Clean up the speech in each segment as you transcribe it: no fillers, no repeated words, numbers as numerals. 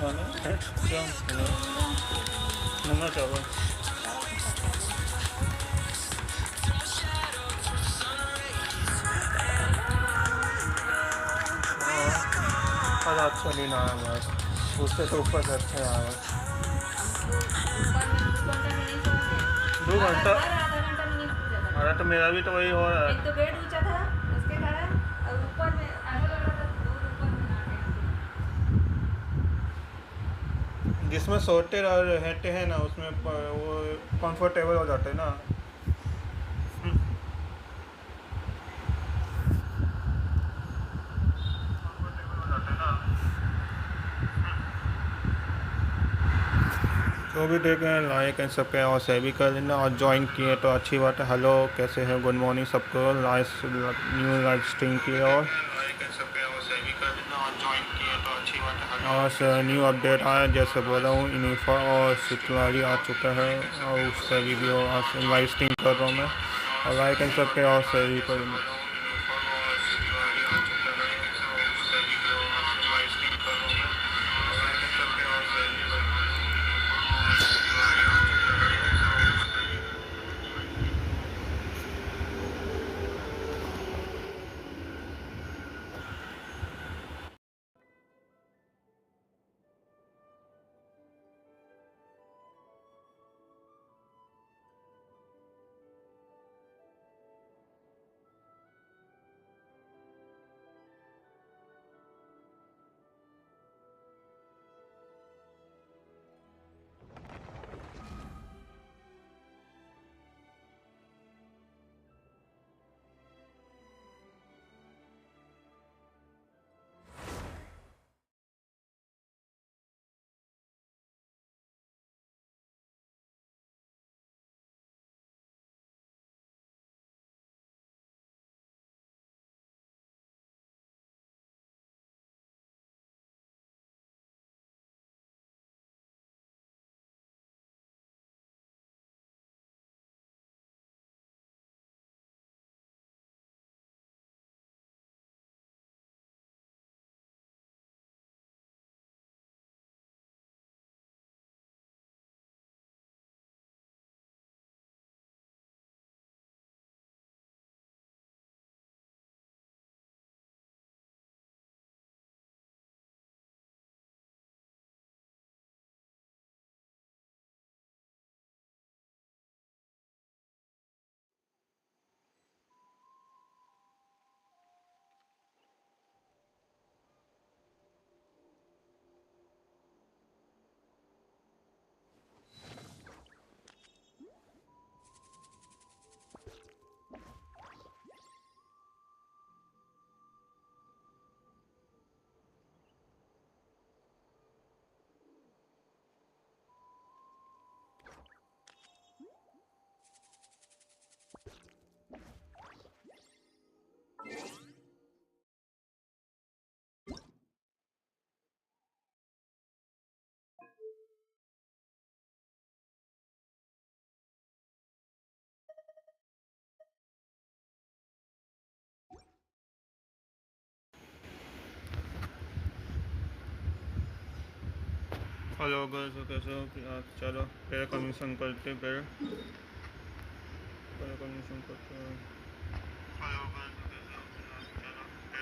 Ano? Yan, ano? Muna coba. पर अच्छा नहीं ना है यार, उससे तो ऊपर से अच्छा है यार। दो घंटा अरे तो मेरा भी तो वही हो रहा है। एक तो बेड ऊंचा था उसके कारण, और ऊपर में आने लगा था दूर ऊपर में आ गए। जिसमें सोते रहते हैं ना उसमें वो कंफर्टेबल हो जाते हैं ना। तो भी देखें, लाइक एंड सब्सक्राइब और शेयर भी कर लेना, और ज्वाइन किए तो अच्छी बात है। हेलो, कैसे हैं? गुड मॉर्निंग सबको। न्यू लाइव स्ट्रीम की और न्यू अपडेट आया, जैसे बोला हूँ इनेफा और सितलाली आ चुका है, और उसका वीडियो आज लाइव स्ट्रीम कर रहा हूँ मैं। और लाइक एंड सब्सक्राइब और शेयर भी कर लेना। हेलो गर्ल्स, कैसे हो? चलो पहले कमीशन करते, पहले कमीशन करते हैं। हेलो गर्ल्स, कैसे हो? चलो पहले कमीशन करते हैं।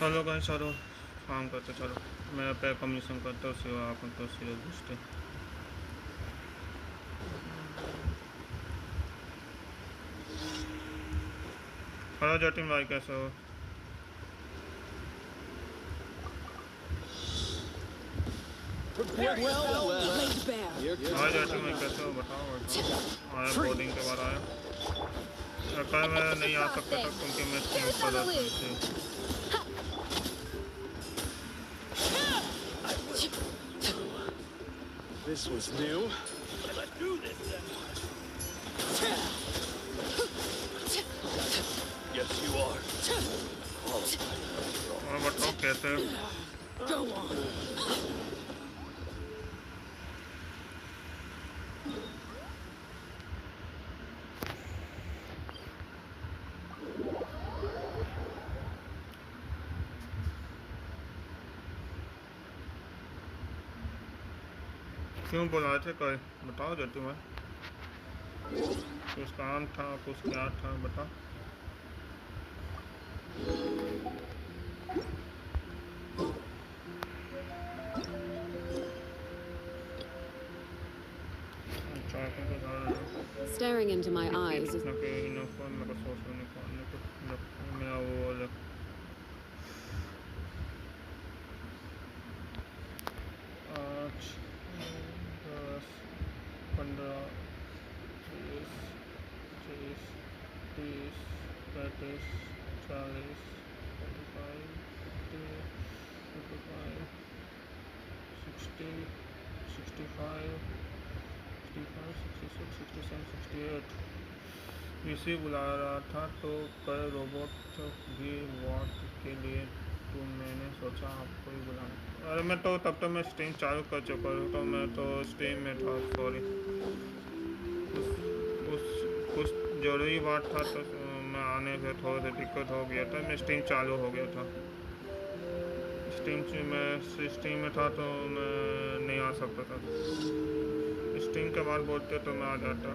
चलो गाइस, चलो काम करते, चलो मैं पे कमीशन करता हूँ, सिवा आप तो सीरियस पूछते। हेलो जटिन भाई, कैसे हो? हाँ जटिन भाई, कैसे हो? बताओ बताओ। आया बोर्डिंग के बाद आया। कल मैं नहीं आ सकता था क्योंकि मैं स्ट्रीम कर रहा था इसे। This was new. Let's do this then. Yes, you are. और बताओ कैसे? Go on. क्यों बुलाए थे कल? बताओ जटिन भाई, कुछ काम था, कुछ क्या था, बताओ। Staring into my eyes is आठ 10 15 20 25 30 35 40 45 55 60 65 65 66 67 68। इसे बुला रहा था तो कल रोबोट भी वॉट के लिए, तो मैंने सोचा आपको ही बुलाना। अरे मैं तो तब तक मैं स्ट्रीम चालू कर चुका हूँ, तो मैं तो स्ट्रीम में था, सॉरी। उस कुछ ज़रूरी बात था तो मैं आने से थोड़ा सा दिक्कत हो गया था, मैं स्ट्रीम चालू हो गया था। स्ट्रीम में था तो मैं नहीं आ सकता था। स्ट्रीम के बाद बोलते तो मैं आ जाता।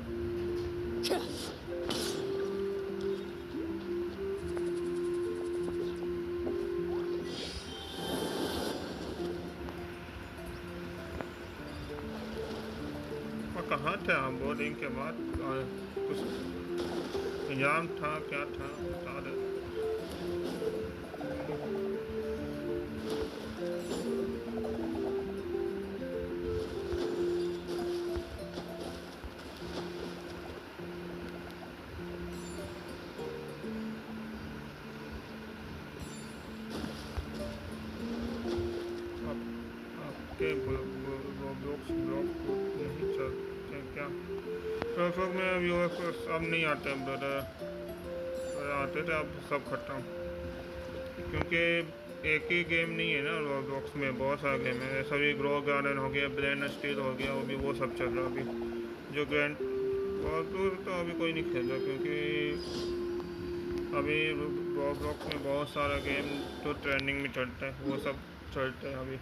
और कहाँ थे आप बोर्डिंग के बाद? कुछ एग्जाम था, क्या था, बता दे। आपके रोब्लॉक्स ब्लॉक नहीं चलते क्या? रोब्लॉक्स में व्यूअर्स अब नहीं आते हैं ब्रदर, आते थे अब सब खत्म, क्योंकि एक ही गेम नहीं है ना रोब्लॉक्स में, बहुत सारे गेम है। सभी ग्रो गार्डन हो गया, ब्रेन स्टील हो गया, वो भी वो सब चल रहा अभी। जो ग्रैंड वॉर तो अभी कोई नहीं खेल रहा, क्योंकि अभी रोब्लॉक्स में बहुत सारा गेम तो ट्रेंडिंग में चलता है, वो सब चलते हैं अभी।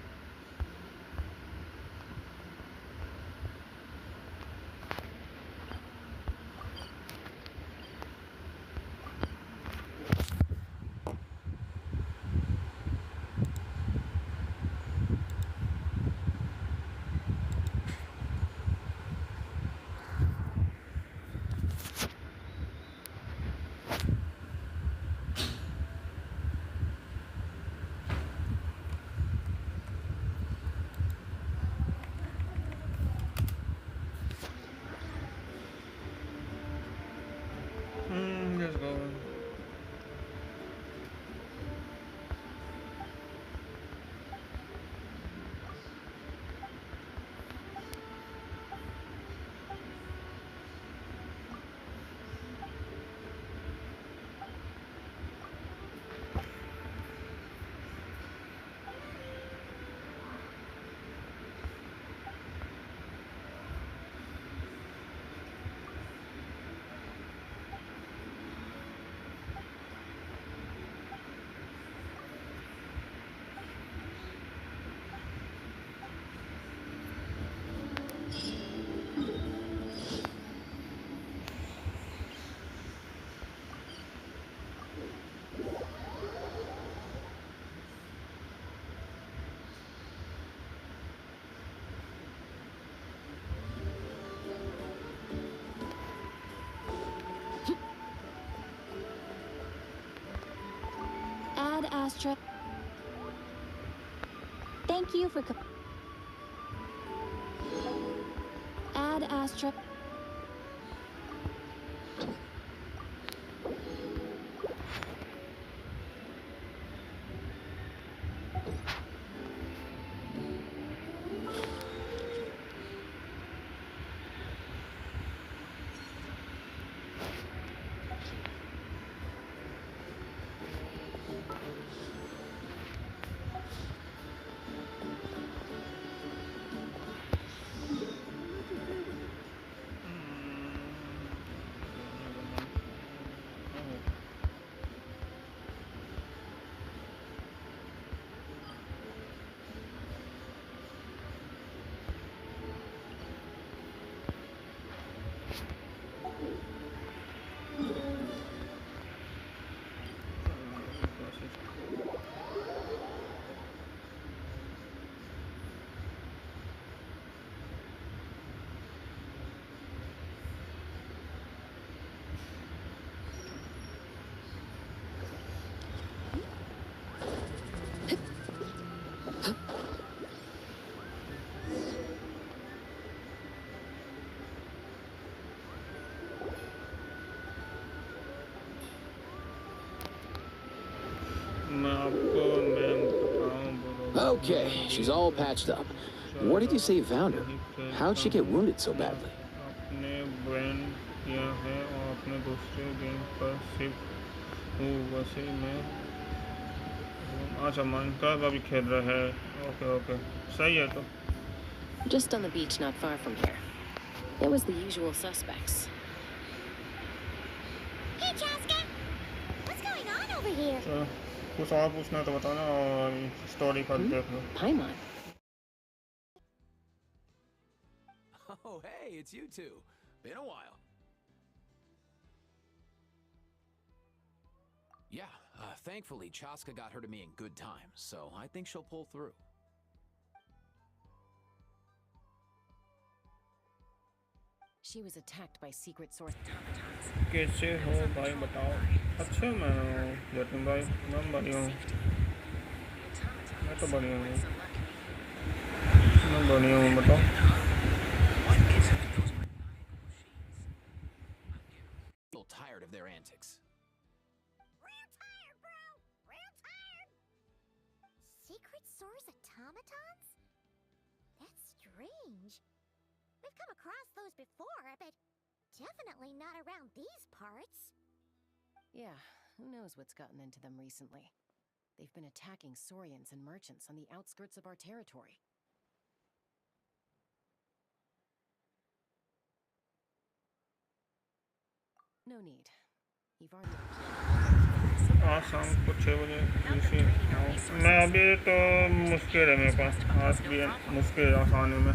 Ad Astra. Thank you for Ad Astra. Okay, she's all patched up. Where did you say you found her? How'd she get wounded so badly? अपने ब्रेन किया है और अपने दूसरे गेम पर शिफ्ट हूँ वैसे मैं अच्छा माइनक्राफ्ट अभी खेल रहा है ओके ओके सही है तो Just on the beach not far from here. It was the usual suspects. Hey, Chaska! What's going on over here? चलो कुछ और पूछना तो बताना और स्टोरी पर देख लो Paimon. Oh, hey, it's you two. Been a while. Yeah, thankfully, Chaska got her to me in good time, so I think she'll pull through. She was attacked by secret source. कैसे हो भाई बताओ अच्छा मैं जतिन भाई मैं बढ़िया हूँ मैं तो बढ़िया हूँ मैं बढ़िया हूँ बताओ A little tired of their antics. Real tired, bro! Real tired! Secret source automatons? That's strange. We've come across those before, but definitely not around these parts. Yeah, who knows what's gotten into them recently. They've been attacking Saurians and merchants on the outskirts of our territory. No need. You've already... आज शाम को 6 बजे किसी मैं अभी तो मुश्किल है मेरे पास आज भी मुश्किल है आसानी में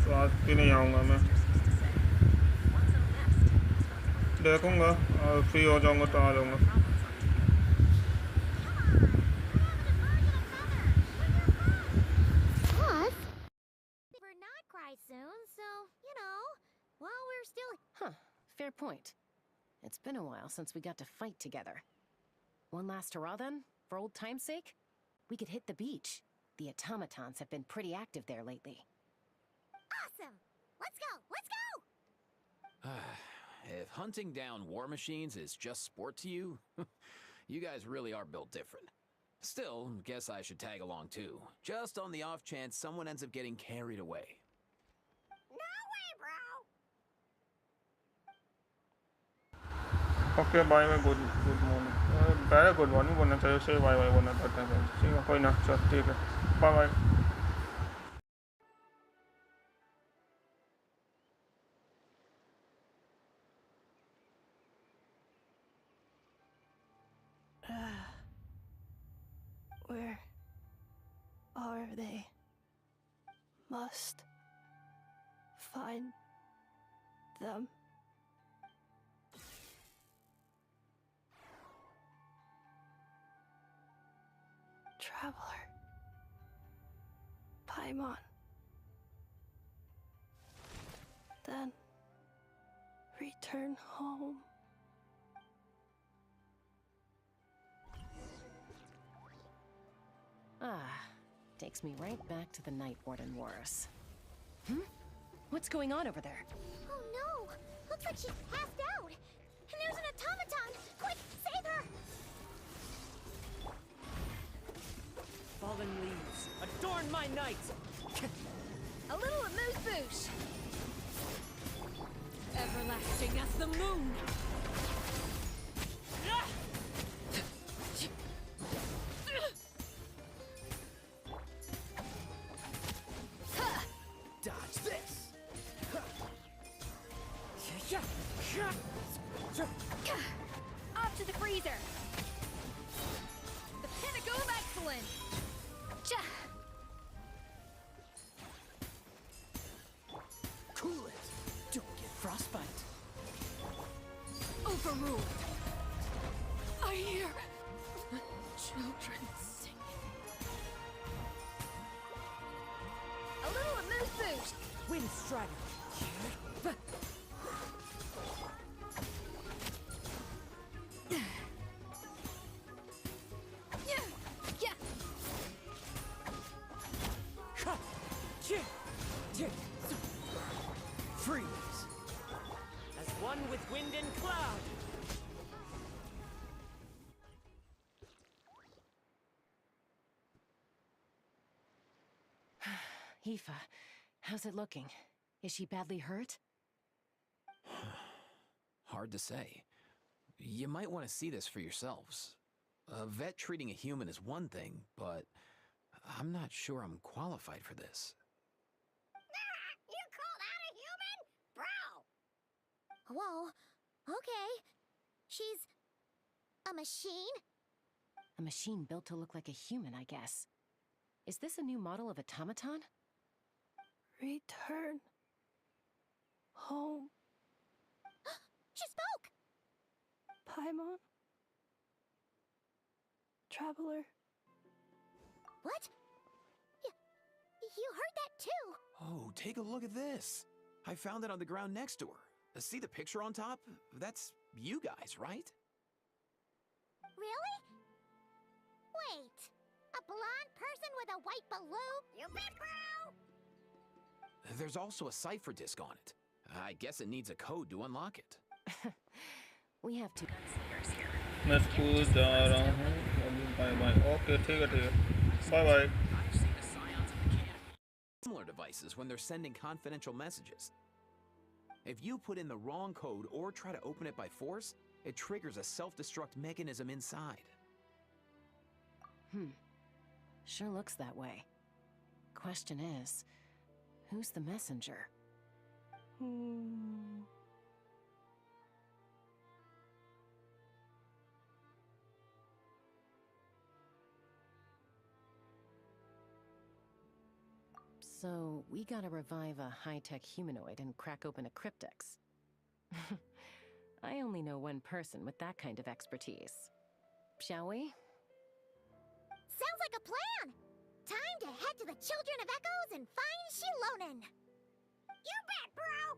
तो आज भी नहीं आऊँगा मैं देखूँगा और फ्री हो जाऊँगा तो आ जाऊँगा Plus, we're not cry soon, so, you know, while we're still... Huh, fair point. It's been a while since we got to fight together. One last hurrah then, for old time's sake? We could hit the beach. The automatons have been pretty active there lately. Awesome! Let's go! Let's go! If hunting down war machines is just sport to you, you guys really are built different. Still, guess I should tag along too, just on the off chance someone ends up getting carried away. No way, bro! Okay bye bye good morning पहले good morning बोलना चाहिए उसे bye bye बोलना पड़ता है ठीक है कोई ना चल ठीक है bye bye Where are they? Must find them. Traveler. Paimon. Then return home. Ah, takes me right back to the Night Warden Wars. What's going on over there? Oh no! Looks like she's passed out! And there's an automaton! Quick, save her! Fallen leaves, adorn my night! A little amuse-bouche. Everlasting as the moon. Dodge this! Off to the freezer. The pinnacle of excellence. Cool it! Don't get frostbite. Overruled. I hear the children singing. A little amuse-bouche. Wind strider! Freeze! As one with wind and cloud! Aoife, how's it looking? Is she badly hurt? Hard to say. You might want to see this for yourselves. A vet treating a human is one thing, but I'm not sure I'm qualified for this. You call that a human? Bro! Whoa, okay. She's a machine? A machine built to look like a human, I guess. Is this a new model of automaton? Return home, She spoke! Paimon. Traveler. What? You heard that too? Oh, take a look at this. I found it on the ground next to her. See the picture on top? That's you guys, right? Really? Wait, a blonde person with a white balloon? You bet, bro! There's also a cipher disk on it. I guess it needs a code to unlock it. We have to. मैं school जा रहा हूँ अभी bye bye okay ठीक है bye bye I've seen the scions of the camp. Similar devices when they're sending confidential messages. If you put in the wrong code or try to open it by force, it triggers a self-destruct mechanism inside. Sure looks that way. Question is, who's the messenger? So, we gotta revive a high-tech humanoid and crack open a cryptex. I only know one person with that kind of expertise. Shall we? Sounds like a plan! Time to head to the Children of Echoes and find Shilonen! You bet, bro!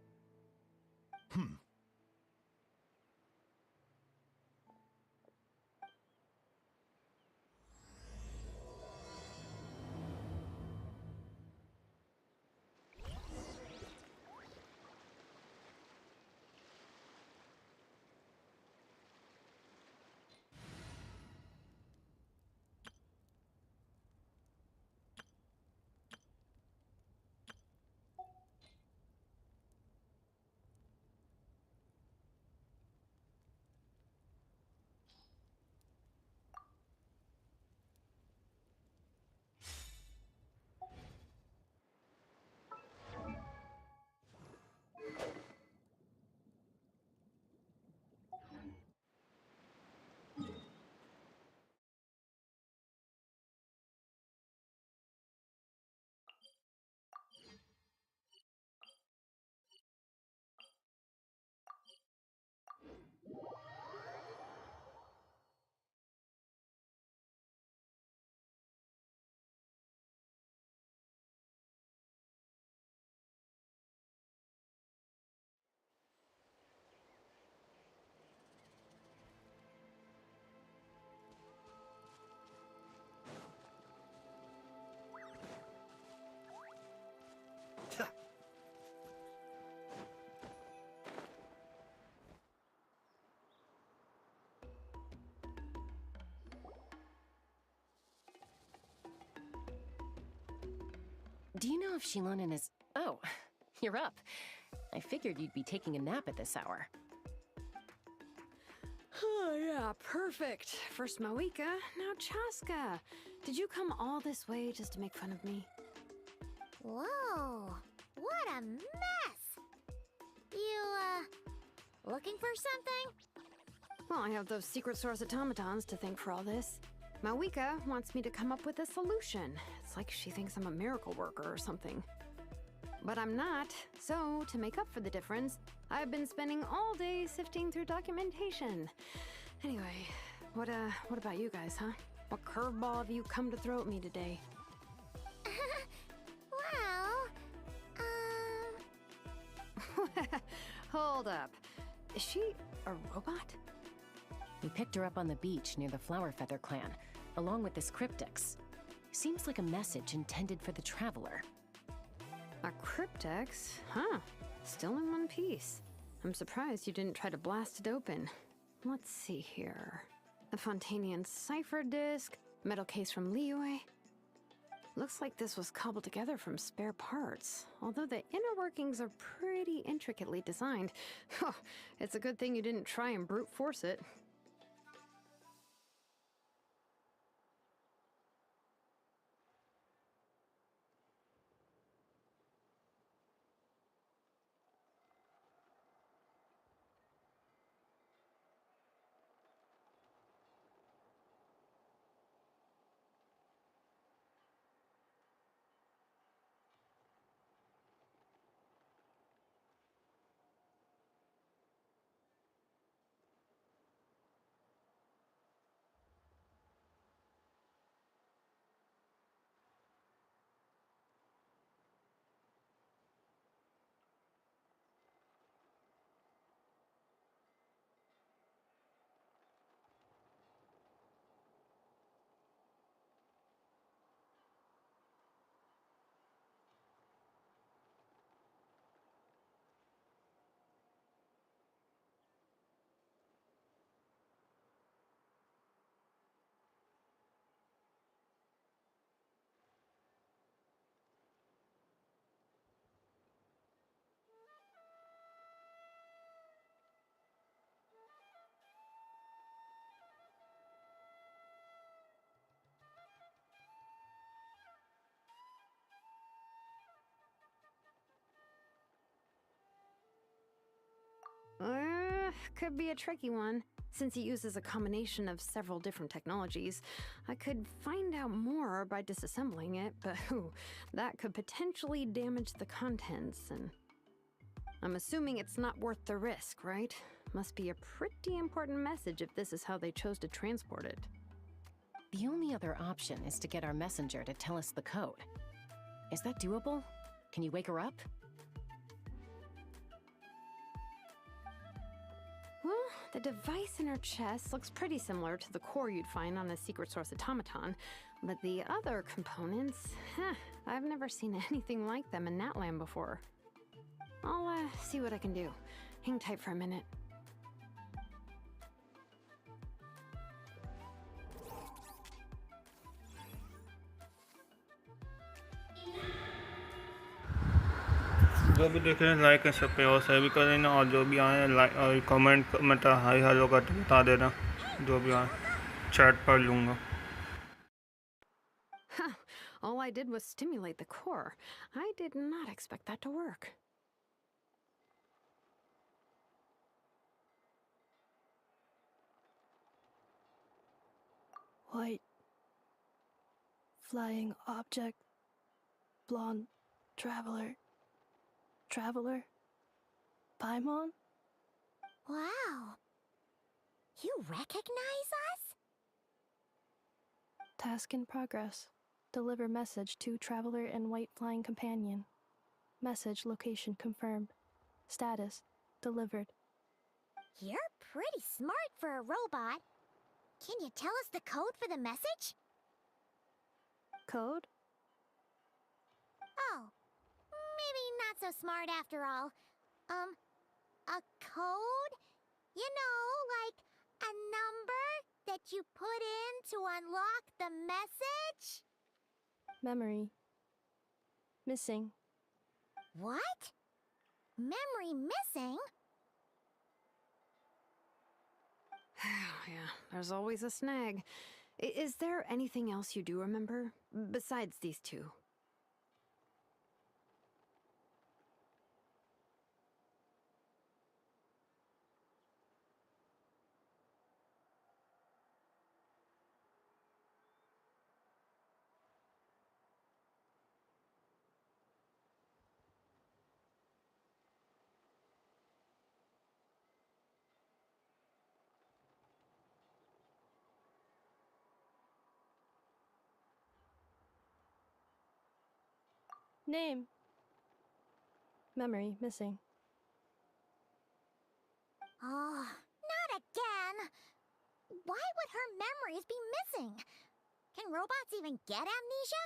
Do you know if Shilonen is... Oh, you're up. I figured you'd be taking a nap at this hour. Oh, yeah, perfect. First Mawika, now Chaska. Did you come all this way just to make fun of me? Whoa, what a mess! You, looking for something? Well, I have those secret source automatons to thank for all this. Mawika wants me to come up with a solution. It's like she thinks I'm a miracle worker or something. But I'm not, so to make up for the difference, I've been spending all day sifting through documentation. Anyway, what about you guys, huh? What curveball have you come to throw at me today? Well, Hold up. Is she a robot? We picked her up on the beach near the Flowerfeather clan, along with this cryptix. Seems like a message intended for the Traveler. A cryptex? Huh. Still in one piece. I'm surprised you didn't try to blast it open. Let's see here. A Fontanian cipher disk, metal case from Liyue. Looks like this was cobbled together from spare parts, although the inner workings are pretty intricately designed. It's a good thing you didn't try and brute force it. Could be a tricky one. Since it uses a combination of several different technologies, I could find out more by disassembling it, but that could potentially damage the contents, and I'm assuming it's not worth the risk, right? Must be a pretty important message if this is how they chose to transport it. The only other option is to get our messenger to tell us the code. Is that doable? Can you wake her up? Well, the device in her chest looks pretty similar to the core you'd find on a secret source automaton, but the other components, I've never seen anything like them in Natlan before. I'll see what I can do. Hang tight for a minute. जो भी देख रहे हैं like and subscribe और share भी कर देना और जो भी आए लाइक और कमेंट में हाई हेलो करके बता देना जो भी आए चैट पढ़ लूँगा. All I did was stimulate the core. I did not expect that to work. White. Flying object. Blonde. Traveler. Traveler? Paimon? wow. You recognize us? Task in progress. Deliver message to Traveler and White Flying Companion. Message location confirmed. Status delivered. You're pretty smart for a robot. Can you tell us the code for the message? Code? Oh, maybe not so smart after all. A code? You know, like a number that you put in to unlock the message? Memory. Missing. What? Memory missing? Yeah, there's always a snag. Is there anything else you do remember? Besides these two? Name. Memory missing. Oh, not again! Why would her memories be missing? Can robots even get amnesia?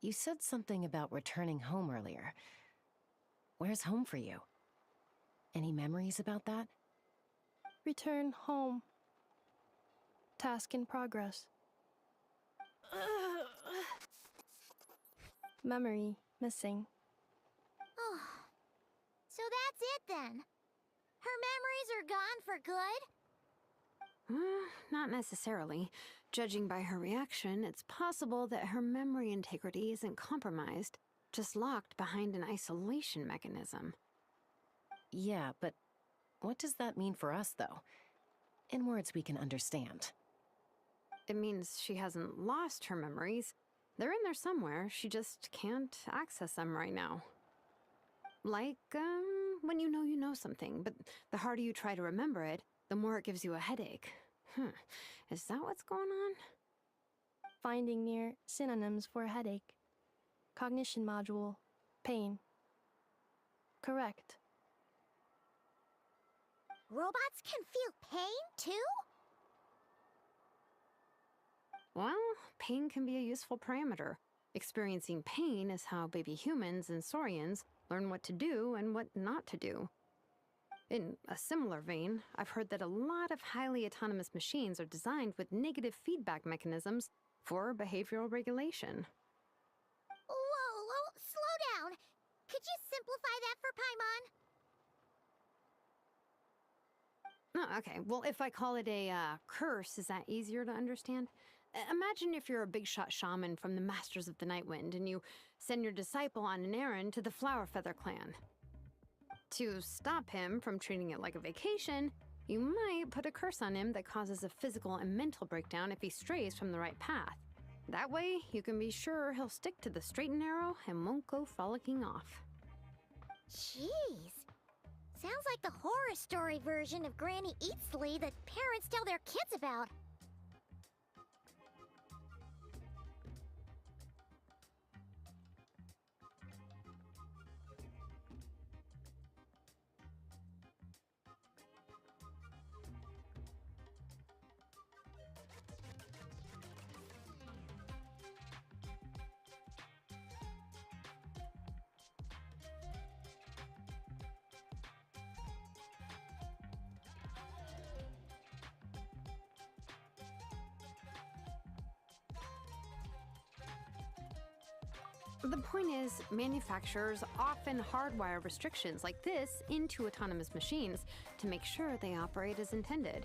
You said something about returning home earlier. Where's home for you? Any memories about that? Return home. Task in progress. Memory missing. Oh, so that's it then. Her memories are gone for good? Not necessarily. Judging by her reaction, it's possible that her memory integrity isn't compromised, just locked behind an isolation mechanism. Yeah, but what does that mean for us, though? In words we can understand. It means she hasn't lost her memories. They're in there somewhere, she just can't access them right now. Like, when you know something, but the harder you try to remember it, the more it gives you a headache. Is that what's going on? Finding near synonyms for headache. Cognition module. Pain. Correct. Robots can feel pain, too? Well, pain can be a useful parameter. Experiencing pain is how baby humans and saurians learn what to do and what not to do. In a similar vein, I've heard that a lot of highly autonomous machines are designed with negative feedback mechanisms for behavioral regulation. Whoa, slow down. Could you simplify that for Paimon? Oh, okay, well, if I call it a curse, is that easier to understand? Imagine if you're a big shot shaman from the Masters of the Nightwind and you send your disciple on an errand to the Flowerfeather clan. To stop him from treating it like a vacation, you might put a curse on him that causes a physical and mental breakdown if he strays from the right path. That way, you can be sure he'll stick to the straight and narrow and won't go frolicking off. Jeez. Sounds like the horror story version of Granny Eatsley that parents tell their kids about. The point is, manufacturers often hardwire restrictions like this into autonomous machines to make sure they operate as intended.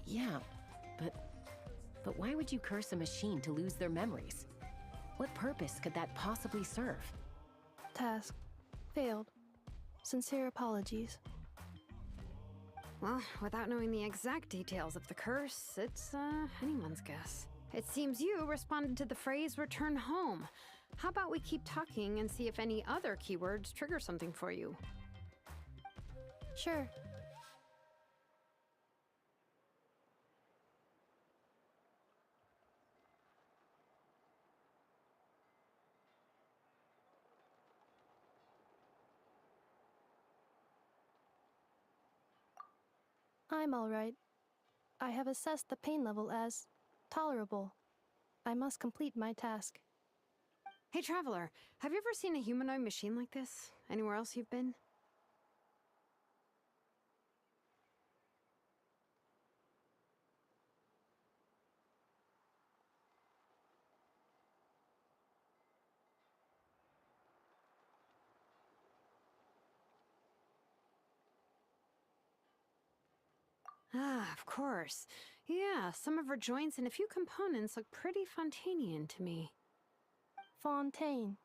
Yeah, but why would you curse a machine to lose their memories? What purpose could that possibly serve? Task. Failed. Sincere apologies. Well, without knowing the exact details of the curse, it's anyone's guess. It seems you responded to the phrase return home. How about we keep talking and see if any other keywords trigger something for you? Sure. I'm all right. I have assessed the pain level as tolerable. I must complete my task. Hey, Traveler, have you ever seen a humanoid machine like this? Anywhere else you've been? Ah, of course. Yeah, some of her joints and a few components look pretty Fontanian to me. Fontaine.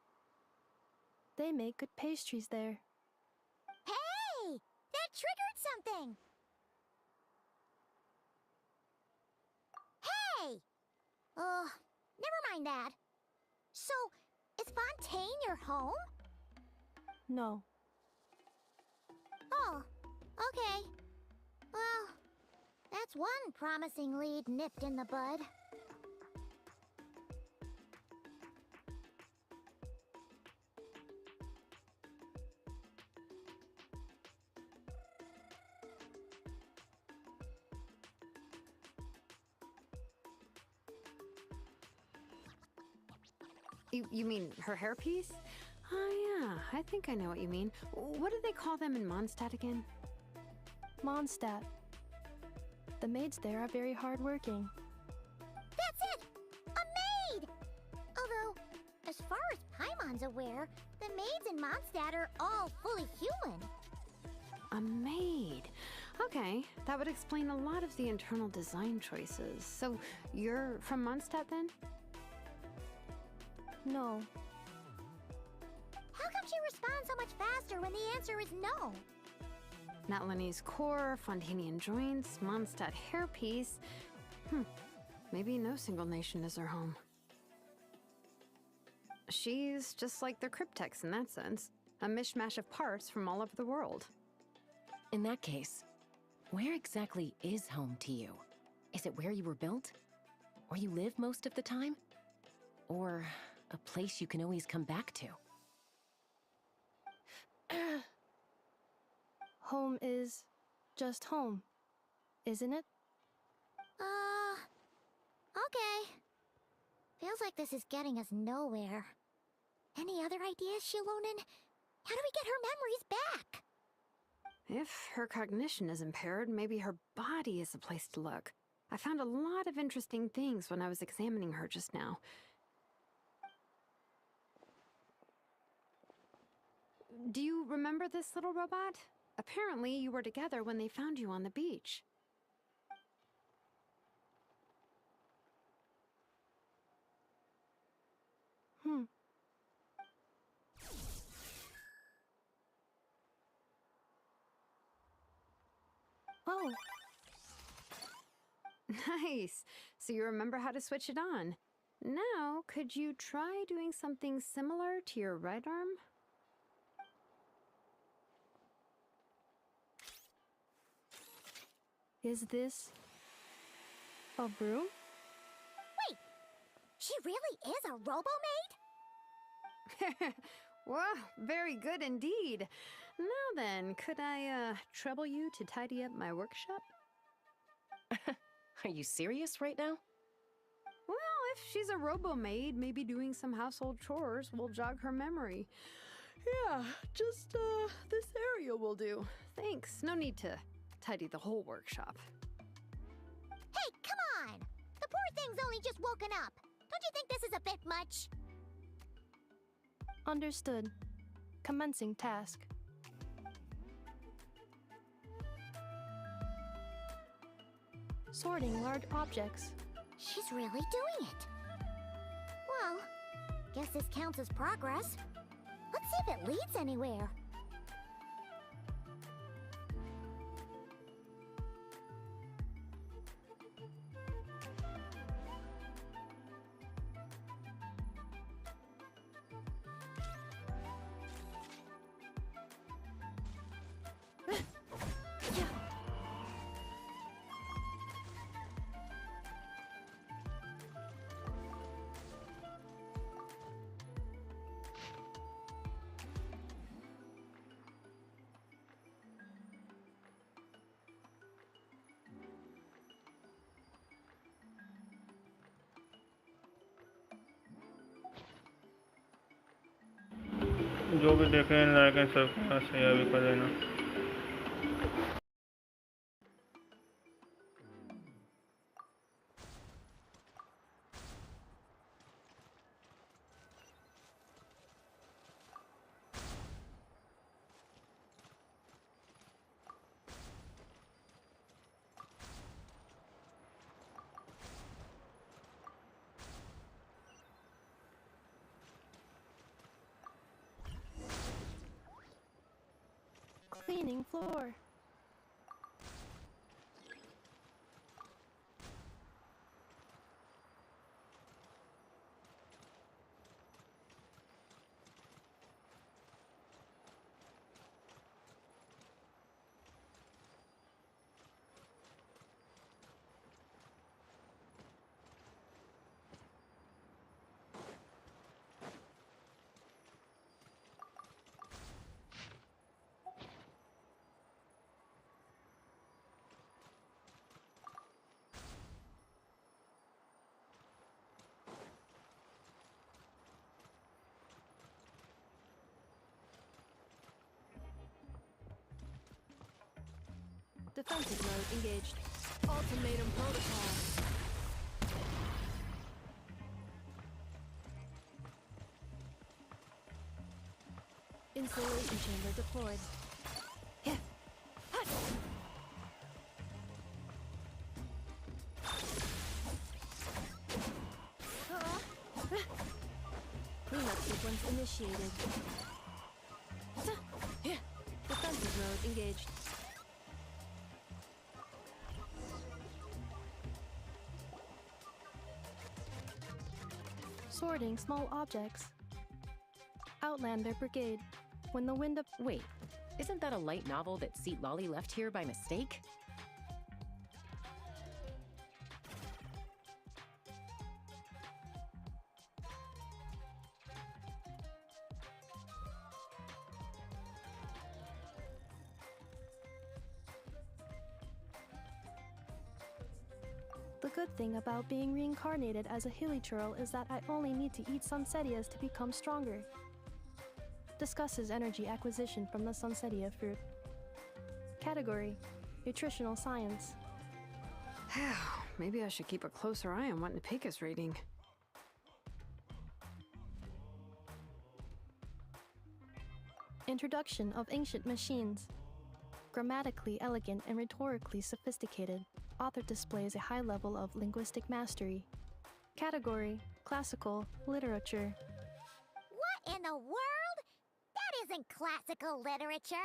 They make good pastries there. Hey! That triggered something! Hey! Never mind that. So, is Fontaine your home? No. Oh, okay. Well, that's one promising lead nipped in the bud. You mean her hairpiece? Oh yeah, I think I know what you mean. What do they call them in Mondstadt again? Mondstadt. The maids there are very hardworking. That's it! A maid! Although, as far as Paimon's aware, the maids in Mondstadt are all fully human. A maid. Okay, that would explain a lot of the internal design choices. So, you're from Mondstadt then? No. How come she responds so much faster when the answer is no? Natlanese core, Fontanian joints, Mondstadt hairpiece. Maybe no single nation is her home. She's just like the Cryptex in that sense. A mishmash of parts from all over the world. In that case, where exactly is home to you? Is it where you were built? Where you live most of the time? Or a place you can always come back to? Home is just home, isn't it? Okay. Feels like this is getting us nowhere. Any other ideas, Shilonen? How do we get her memories back? If her cognition is impaired, maybe her body is a place to look. I found a lot of interesting things when I was examining her just now. Do you remember this little robot? Apparently, you were together when they found you on the beach. Oh, Nice! So you remember how to switch it on. Now, could you try doing something similar to your right arm? is this a broom? Wait! She really is a robo-maid? Wow, very good indeed. Now then, could I, trouble you to tidy up my workshop? Are you serious right now? Well, if she's a robo-maid, maybe doing some household chores will jog her memory. Yeah, just, this area will do. Thanks, no need to tidy the whole workshop. Hey, come on! The poor thing's only just woken up. Don't you think this is a bit much? Understood. Commencing task. Sorting large objects. She's really doing it. Well, guess this counts as progress. Let's see if it leads anywhere. जो भी देखें like and subscribe share भी कर देना। Cleaning floor. Defensive mode engaged. Ultimatum protocol. Installation chamber deployed. Yeah. Hut. Cleanup sequence initiated. Defensive mode engaged. Sorting small objects. Outlander Brigade. When the wind up. Wait, isn't that a light novel that CITLALI left here by mistake? The good thing about being reincarnated as a hilichurl is that I only need to eat sunsetias to become stronger. Discusses energy acquisition from the sunsetia fruit. Category: Nutritional Science. Maybe I should keep a closer eye on what Nepika's reading. Introduction of Ancient Machines. Grammatically elegant and rhetorically sophisticated, author displays a high level of linguistic mastery. Category: Classical Literature. What in the world? That isn't classical literature.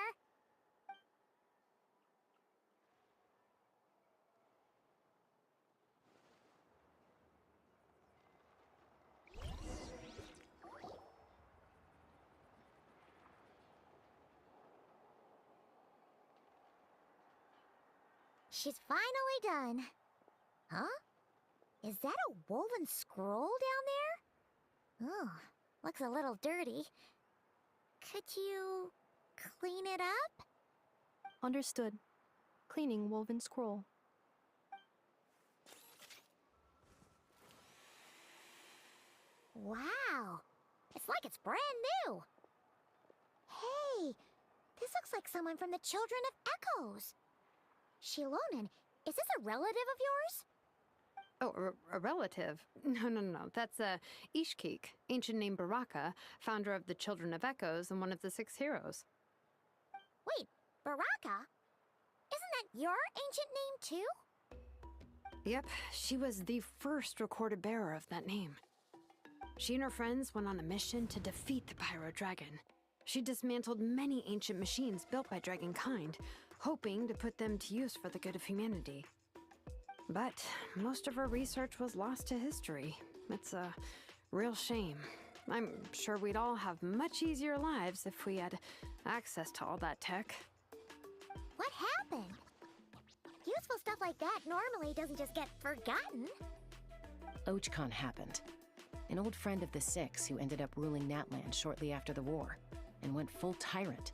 She's finally done. Huh? Is that a woven scroll down there? Oh, looks a little dirty. Could you clean it up? Understood. Cleaning woven scroll. Wow, it's like it's brand new. Hey, this looks like someone from the Children of Echoes. Shilonen, is this a relative of yours? Oh, a relative? No. That's Ishkik, ancient name Baraka, founder of the Children of Echoes and one of the 6 heroes. Wait, Baraka? Isn't that your ancient name too? Yep, she was the first recorded bearer of that name. She and her friends went on a mission to defeat the Pyro Dragon. She dismantled many ancient machines built by Dragonkind, hoping to put them to use for the good of humanity. But most of her research was lost to history. It's a real shame. I'm sure we'd all have much easier lives if we had access to all that tech. What happened? Useful stuff like that normally doesn't just get forgotten. Ochkon happened. An old friend of the 6 who ended up ruling Natland shortly after the war, and went full tyrant.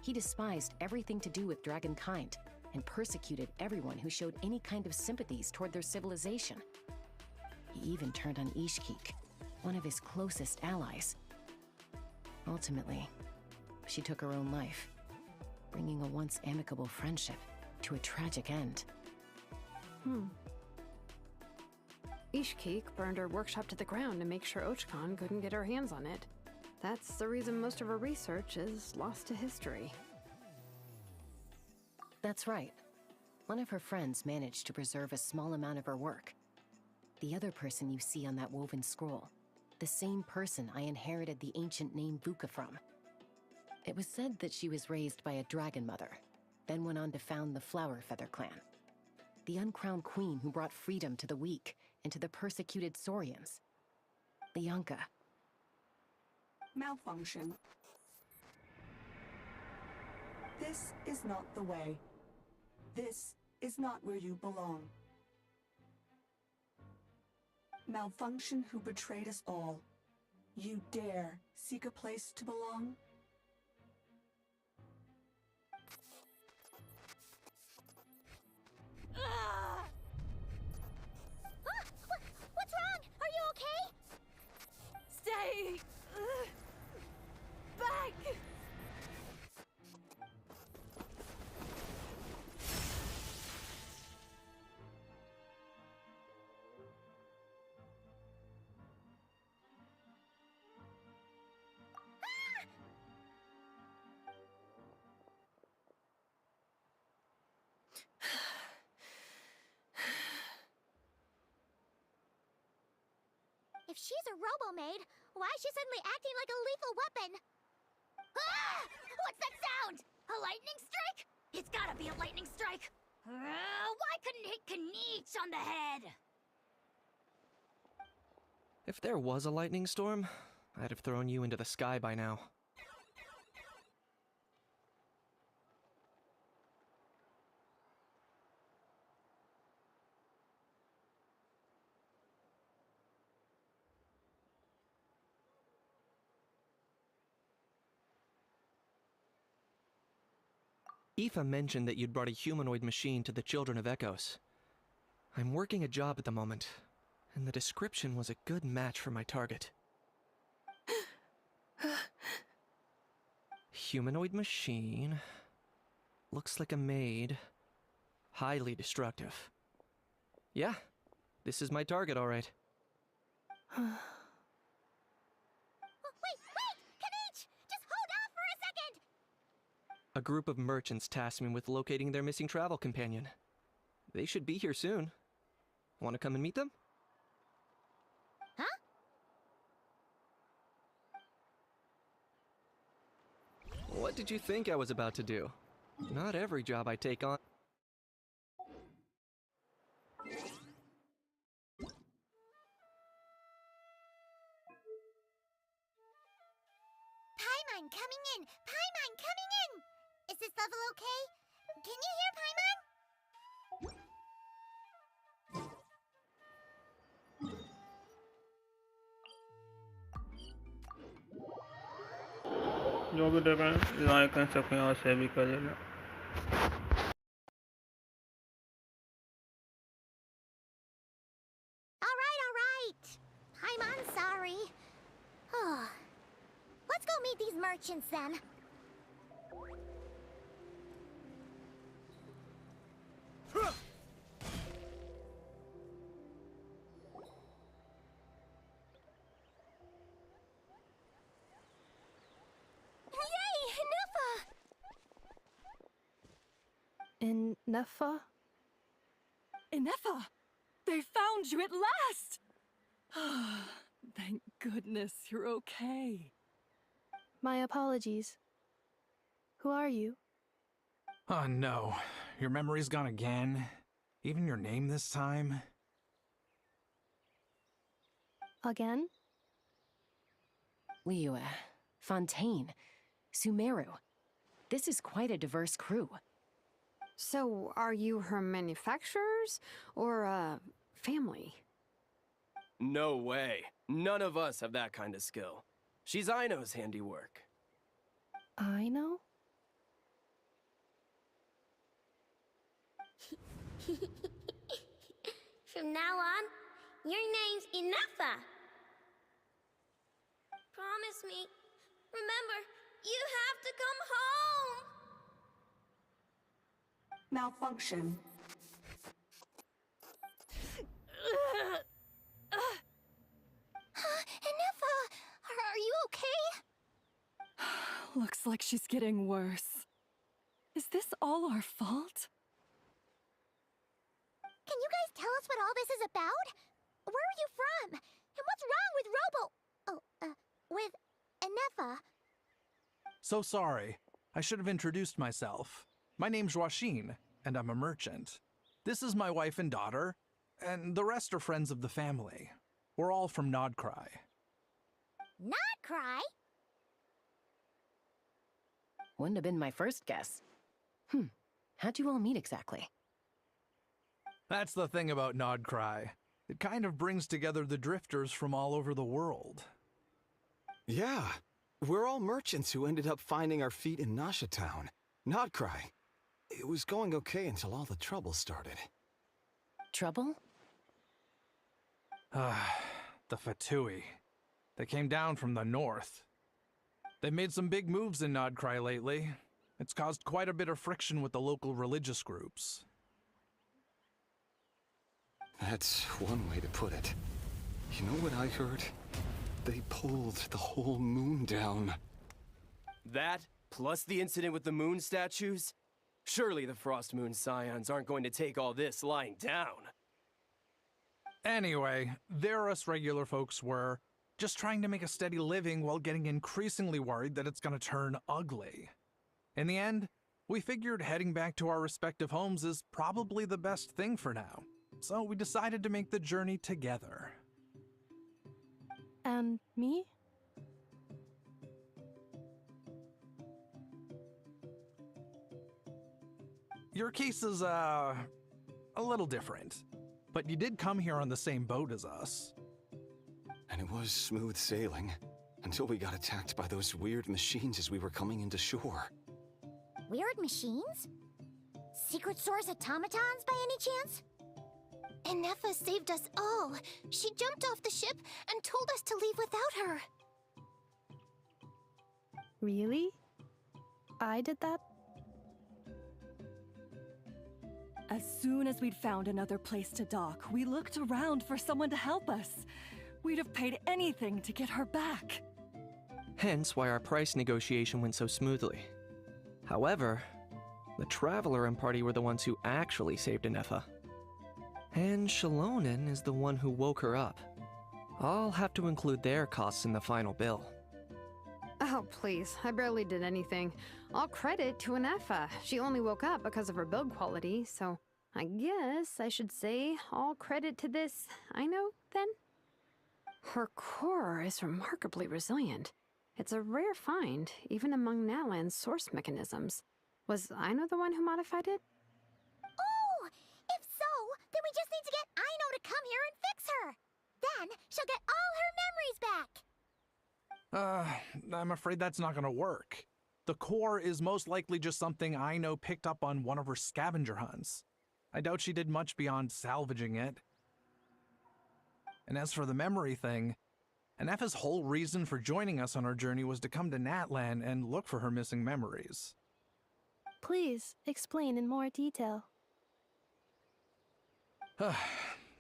He despised everything to do with Dragonkind, and persecuted everyone who showed any kind of sympathies toward their civilization. He even turned on Ishkik, one of his closest allies. Ultimately, she took her own life, bringing a once amicable friendship to a tragic end. Ishkik burned her workshop to the ground to make sure Ochkon couldn't get her hands on it. That's the reason most of her research is lost to history. That's right. One of her friends managed to preserve a small amount of her work. The other person you see on that woven scroll, the same person I inherited the ancient name Vuka from. It was said that she was raised by a dragon mother, then went on to found the Flower Feather clan. The uncrowned queen who brought freedom to the weak and to the persecuted Saurians. Lianka. Malfunction. This is not the way. This is not where you belong. Malfunction who betrayed us all. You dare seek a place to belong? What's wrong? Are you okay? Stay back. If she's a robo-maid, why is she suddenly acting like a lethal weapon? Ah! What's that sound? A lightning strike? It's gotta be a lightning strike. Why couldn't it hit Kniech on the head? If there was a lightning storm, I'd have thrown you into the sky by now. INEFFA mentioned that you'd brought a humanoid machine to the Children of Echoes. I'm working a job at the moment, and the description was a good match for my target. Humanoid machine. Looks like a maid. Highly destructive. Yeah, this is my target, all right. Wait! Kniech! Just hold off for a second! A group of merchants tasked me with locating their missing travel companion. They should be here soon. Want to come and meet them? Huh? What did you think I was about to do? Not every job I take on. Paimon coming in! Paimon coming in! Is this level okay? Can you hear Paimon? जो भी देखें like and subscribe और share भी करिएगा। All right. Paimon, sorry. Let's go meet these merchants then. INEFFA? INEFFA! They found you at last! Thank goodness you're okay. My apologies. Who are you? Oh no, your memory's gone again? Even your name this time? Again? Liyue, Fontaine, Sumeru. This is quite a diverse crew. So, are you her manufacturers or family? No way. None of us have that kind of skill. She's Aino's handiwork. Aino? From now on, your name's INEFFA. Promise me. Remember, you have to come home. Malfunction. INEFFA, are you okay? Looks like she's getting worse. Is this all our fault? Can you guys tell us what all this is about? Where are you from? And what's wrong with with INEFFA? So sorry. I should have introduced myself. My name's Joachine, and I'm a merchant. This is my wife and daughter, and the rest are friends of the family. We're all from Nodcry. Nodcry? Wouldn't have been my first guess. How'd you all meet exactly? That's the thing about Nodcry. It kind of brings together the drifters from all over the world. Yeah, we're all merchants who ended up finding our feet in Nasha Town. Nodcry. It was going okay until all the trouble started. Trouble? The Fatui. They came down from the north. They've made some big moves in Nodcry lately. It's caused quite a bit of friction with the local religious groups. That's one way to put it. You know what I heard? They pulled the whole moon down. That, plus the incident with the moon statues? Surely the Frost Moon Scions aren't going to take all this lying down. Anyway, there us regular folks were, just trying to make a steady living while getting increasingly worried that it's gonna turn ugly. In the end, we figured heading back to our respective homes is probably the best thing for now. So we decided to make the journey together. And me? Your case is, a little different. But you did come here on the same boat as us. And it was smooth sailing, until we got attacked by those weird machines as we were coming into shore. Weird machines? Secret Source automatons by any chance? INEFFA saved us all. She jumped off the ship and told us to leave without her. Really? I did that? As soon as we'd found another place to dock, we looked around for someone to help us. We'd have paid anything to get her back. Hence why our price negotiation went so smoothly. However, the Traveler and party were the ones who actually saved INEFFA. And Shalonen is the one who woke her up. I'll have to include their costs in the final bill. Oh, please. I barely did anything. All credit to INEFFA. She only woke up because of her build quality, so I guess I should say all credit to this Aino, then? Her core is remarkably resilient. It's a rare find, even among Natlan's source mechanisms. Was Aino the one who modified it? Oh! If so, then we just need to get Aino to come here and fix her! Then she'll get all her memories back! I'm afraid that's not gonna work. The core is most likely just something Aino picked up on one of her scavenger hunts. I doubt she did much beyond salvaging it. And as for the memory thing, INEFFA's whole reason for joining us on our journey was to come to Natlan and look for her missing memories. Please, explain in more detail.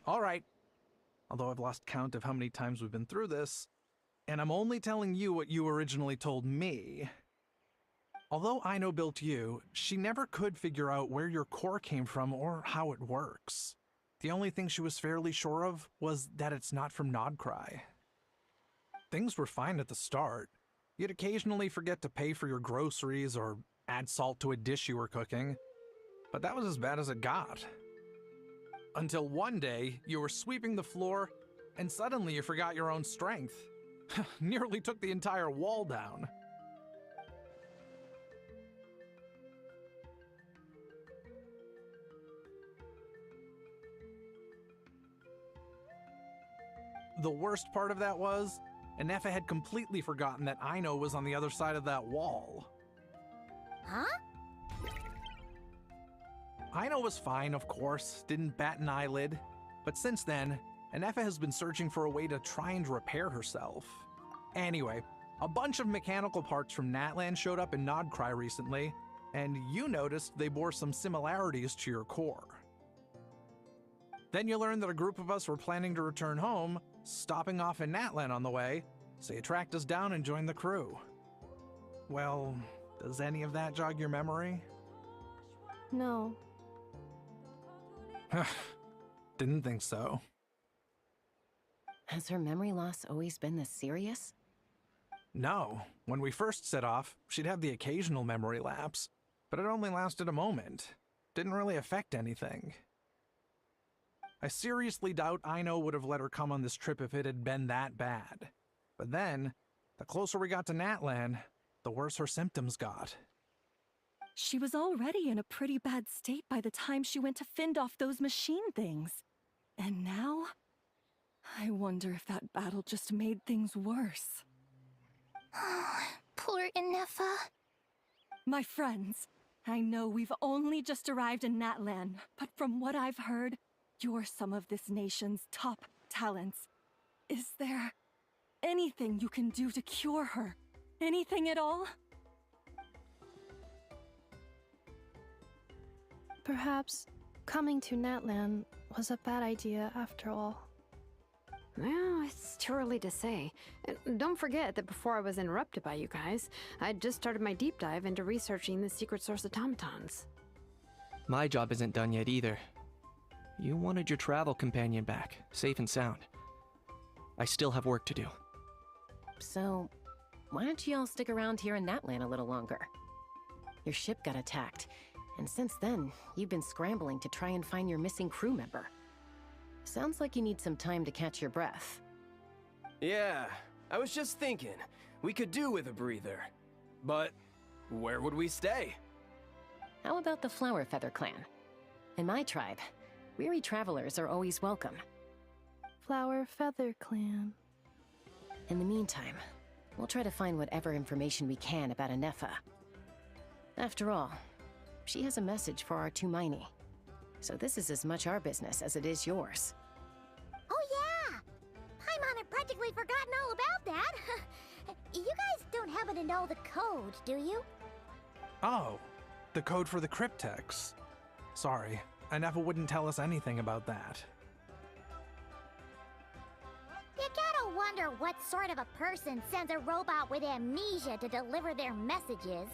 Alright. Although I've lost count of how many times we've been through this, and I'm only telling you what you originally told me. Although Aino built you, she never could figure out where your core came from or how it works. The only thing she was fairly sure of was that it's not from Nodcry. Things were fine at the start. You'd occasionally forget to pay for your groceries or add salt to a dish you were cooking, but that was as bad as it got. Until one day, you were sweeping the floor, and suddenly you forgot your own strength. Nearly took the entire wall down. The worst part of that was, INEFFA had completely forgotten that Aino was on the other side of that wall. Huh? Aino was fine, of course, didn't bat an eyelid, but since then, INEFFA has been searching for a way to try and repair herself. Anyway, a bunch of mechanical parts from Natlan showed up in Nodcry recently, and you noticed they bore some similarities to your core. Then you learned that a group of us were planning to return home, stopping off in Natlan on the way, so you tracked us down and joined the crew. Well, does any of that jog your memory? No. Didn't think so. Has her memory loss always been this serious? No. When we first set off, she'd have the occasional memory lapse, but it only lasted a moment. Didn't really affect anything. I seriously doubt Aino would have let her come on this trip if it had been that bad. But then, the closer we got to Natlan, the worse her symptoms got. She was already in a pretty bad state by the time she went to fend off those machine things. And now, I wonder if that battle just made things worse. Poor INEFFA. My friends, I know we've only just arrived in Natlan, but from what I've heard, you're some of this nation's top talents. Is there anything you can do to cure her? Anything at all? Perhaps coming to Natlan was a bad idea after all. Well, it's too early to say. Don't forget that before I was interrupted by you guys, I'd just started my deep dive into researching the secret source automatons. My job isn't done yet either. You wanted your travel companion back, safe and sound. I still have work to do. So, why don't you all stick around here in Natlan a little longer? Your ship got attacked, and since then, you've been scrambling to try and find your missing crew member. Sounds like you need some time to catch your breath. Yeah, I was just thinking, we could do with a breather. But where would we stay? How about the Flower Feather Clan? In my tribe, weary travelers are always welcome. Flower Feather Clan. In the meantime, we'll try to find whatever information we can about INEFFA. After all, she has a message for our Tumaini. So this is as much our business as it is yours. Oh yeah! Paimon had practically forgotten all about that. You guys don't happen to know the code, do you? Oh, the code for the cryptex. Sorry, INEFFA wouldn't tell us anything about that. You gotta wonder what sort of a person sends a robot with amnesia to deliver their messages.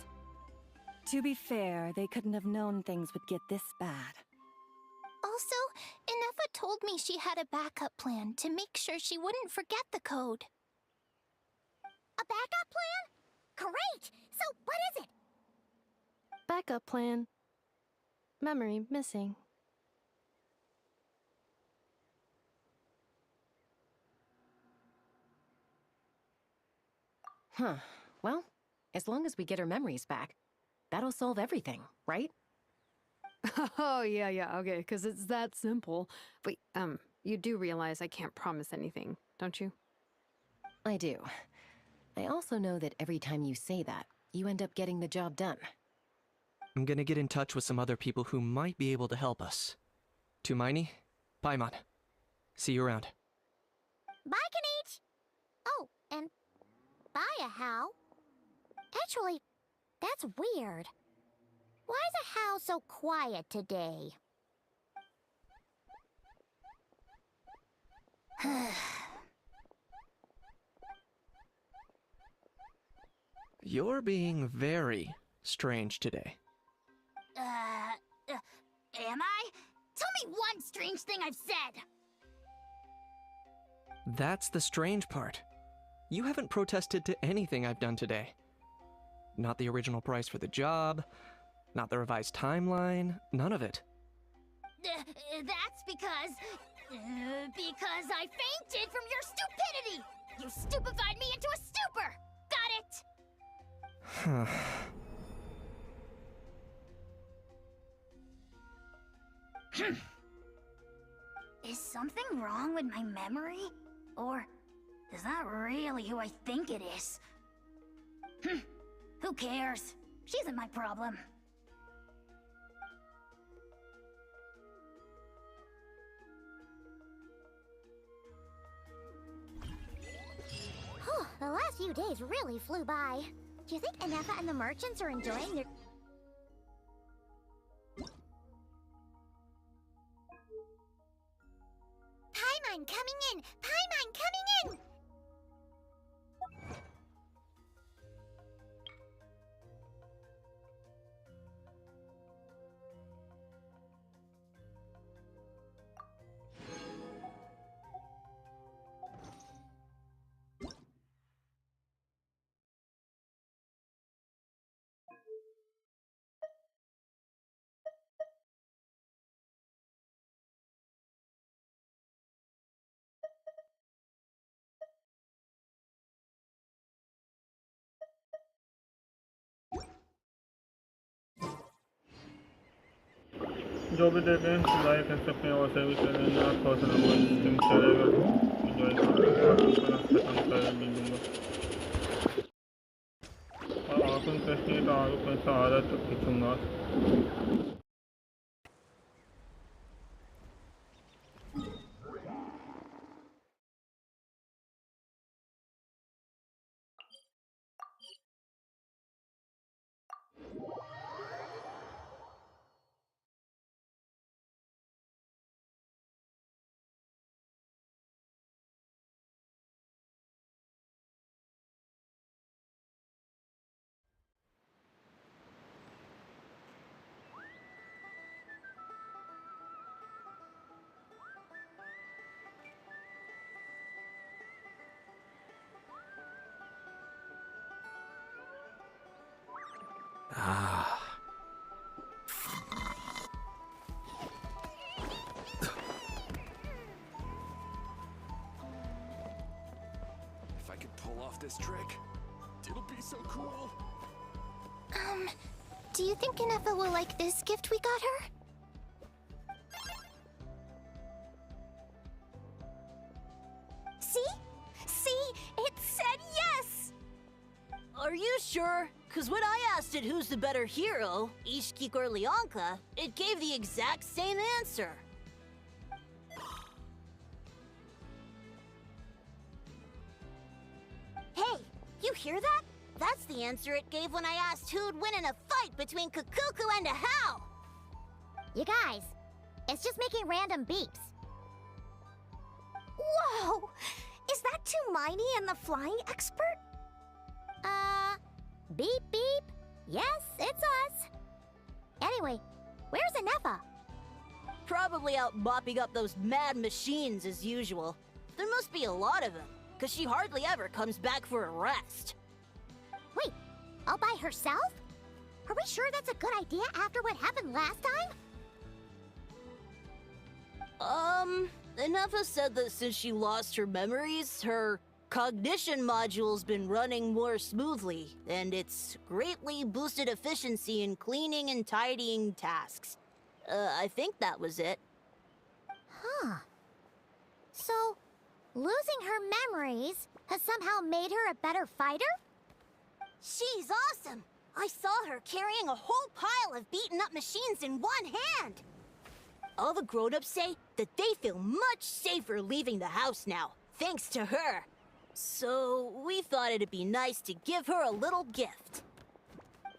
To be fair, they couldn't have known things would get this bad. Also, INEFFA told me she had a backup plan to make sure she wouldn't forget the code. A backup plan? Great! So what is it? Backup plan. Memory missing. Huh. Well, as long as we get her memories back, that'll solve everything, right? Oh, yeah, okay, because it's that simple. Wait, you do realize I can't promise anything, don't you? I do. I also know that every time you say that, you end up getting the job done. I'm gonna get in touch with some other people who might be able to help us. Tumaini, Paimon. See you around. Bye, Kanich! Oh, and bye, How. Actually, that's weird. Why is a How so quiet today? You're being very strange today. Am I? Tell me one strange thing I've said! That's the strange part. You haven't protested to anything I've done today. Not the original price for the job, not the revised timeline, none of it. That's because I fainted from your stupidity! You stupefied me into a stupor! Got it? Is something wrong with my memory? Or is that really who I think it is? Who cares? She isn't my problem. The last few days really flew by. Do you think INEFFA and the merchants are enjoying their... Paimon coming in! Paimon coming in! जो भी देखें like कर सकते हैं और share भी करें ना थोड़ा सा स्ट्रीम चलेगा एंजॉय करें खत्म कर भी दूँगा और आपको इंटरेस्ट नहीं तो आगे पैसा आ रहा है तो खींचूँगा Ah. If I could pull off this trick, it'll be so cool. Do you think INEFFA will like this gift we got her? See? See? It said yes! Are you sure? Because when I asked it who's the better hero, Ishkik or Leonka, it gave the exact same answer. Hey, you hear that? That's the answer it gave when I asked who'd win in a fight between Kukuku and a Hao! You guys, it's just making random beeps. Whoa! Is that Tumaini and the flying expert? Beep beep. Yes, it's us. Anyway, where's INEFFA? Probably out mopping up those mad machines as usual. There must be a lot of them, because she hardly ever comes back for a rest. Wait, all by herself? Are we sure that's a good idea after what happened last time? INEFFA said that since she lost her memories, her cognition module's been running more smoothly, and it's greatly boosted efficiency in cleaning and tidying tasks. I think that was it. Huh. So, losing her memories has somehow made her a better fighter? She's awesome! I saw her carrying a whole pile of beaten up machines in one hand! All the grown-ups say that they feel much safer leaving the house now, thanks to her. So, we thought it'd be nice to give her a little gift.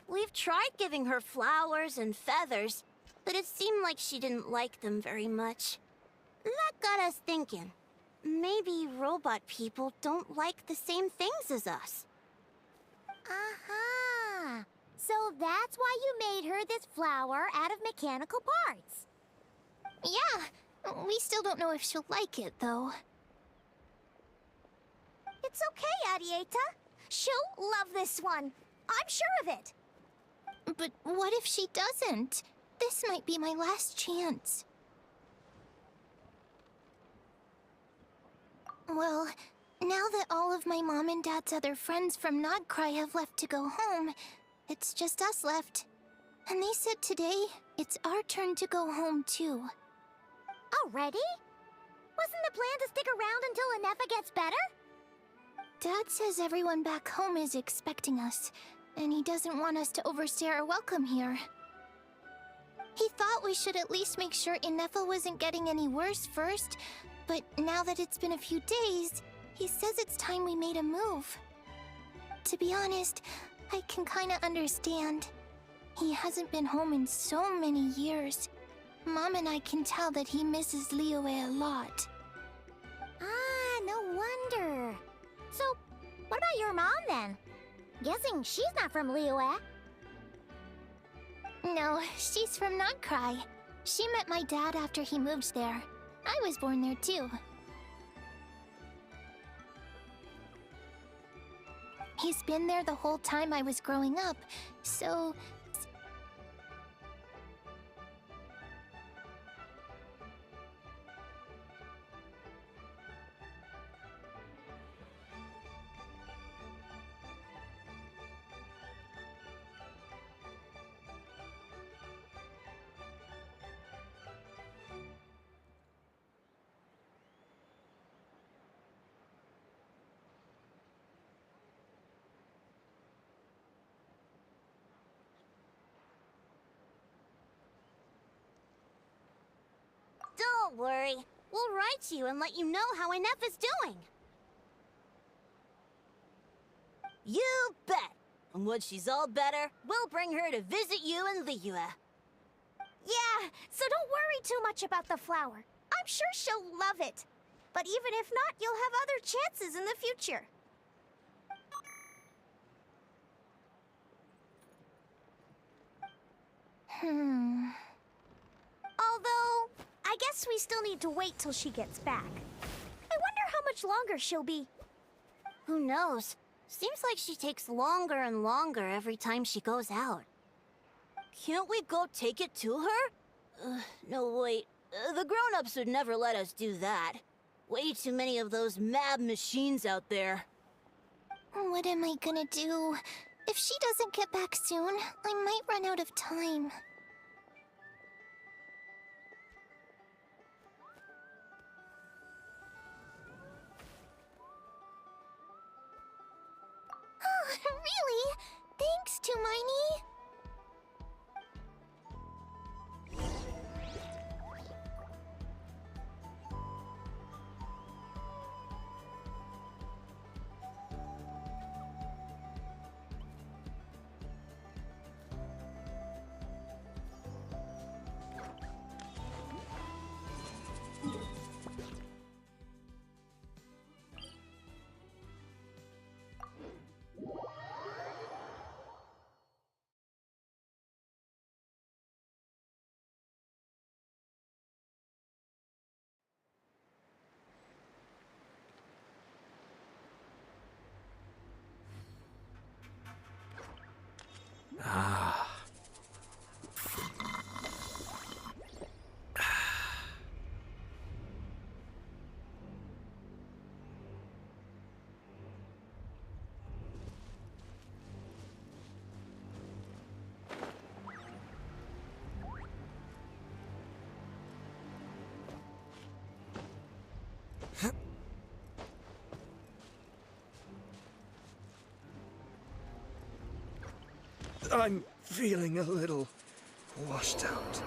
We've tried giving her flowers and feathers, but it seemed like she didn't like them very much. That got us thinking. Maybe robot people don't like the same things as us. Aha! So that's why you made her this flower out of mechanical parts. Yeah, we still don't know if she'll like it, though. It's okay, Arieta. She'll love this one. I'm sure of it. But what if she doesn't? This might be my last chance. Well, now that all of my mom and dad's other friends from Nodcry have left to go home, it's just us left. And they said today, it's our turn to go home too. Already? Wasn't the plan to stick around until INEFFA gets better? Dad says everyone back home is expecting us, and he doesn't want us to overstay our welcome here. He thought we should at least make sure INEFFA wasn't getting any worse first, but now that it's been a few days, he says it's time we made a move. To be honest, I can kinda understand. He hasn't been home in so many years. Mom and I can tell that he misses Liyue a lot. Ah, no wonder. So, what about your mom then? Guessing she's not from Liyue. No, she's from Nodcry. She met my dad after he moved there. I was born there too. He's been there the whole time I was growing up, so... Don't worry. We'll write to you and let you know how INEFFA's doing. You bet. And when she's all better, we'll bring her to visit you in Liyue. Yeah, so don't worry too much about the flower. I'm sure she'll love it. But even if not, you'll have other chances in the future. Although, I guess we still need to wait till she gets back. I wonder how much longer she'll be. Who knows? Seems like she takes longer and longer every time she goes out. Can't we go take it to her? No, wait. The grown-ups would never let us do that. Way too many of those mad machines out there. What am I gonna do? If she doesn't get back soon, I might run out of time. Oh, really? Thanks, Tumaini. I'm feeling a little washed out.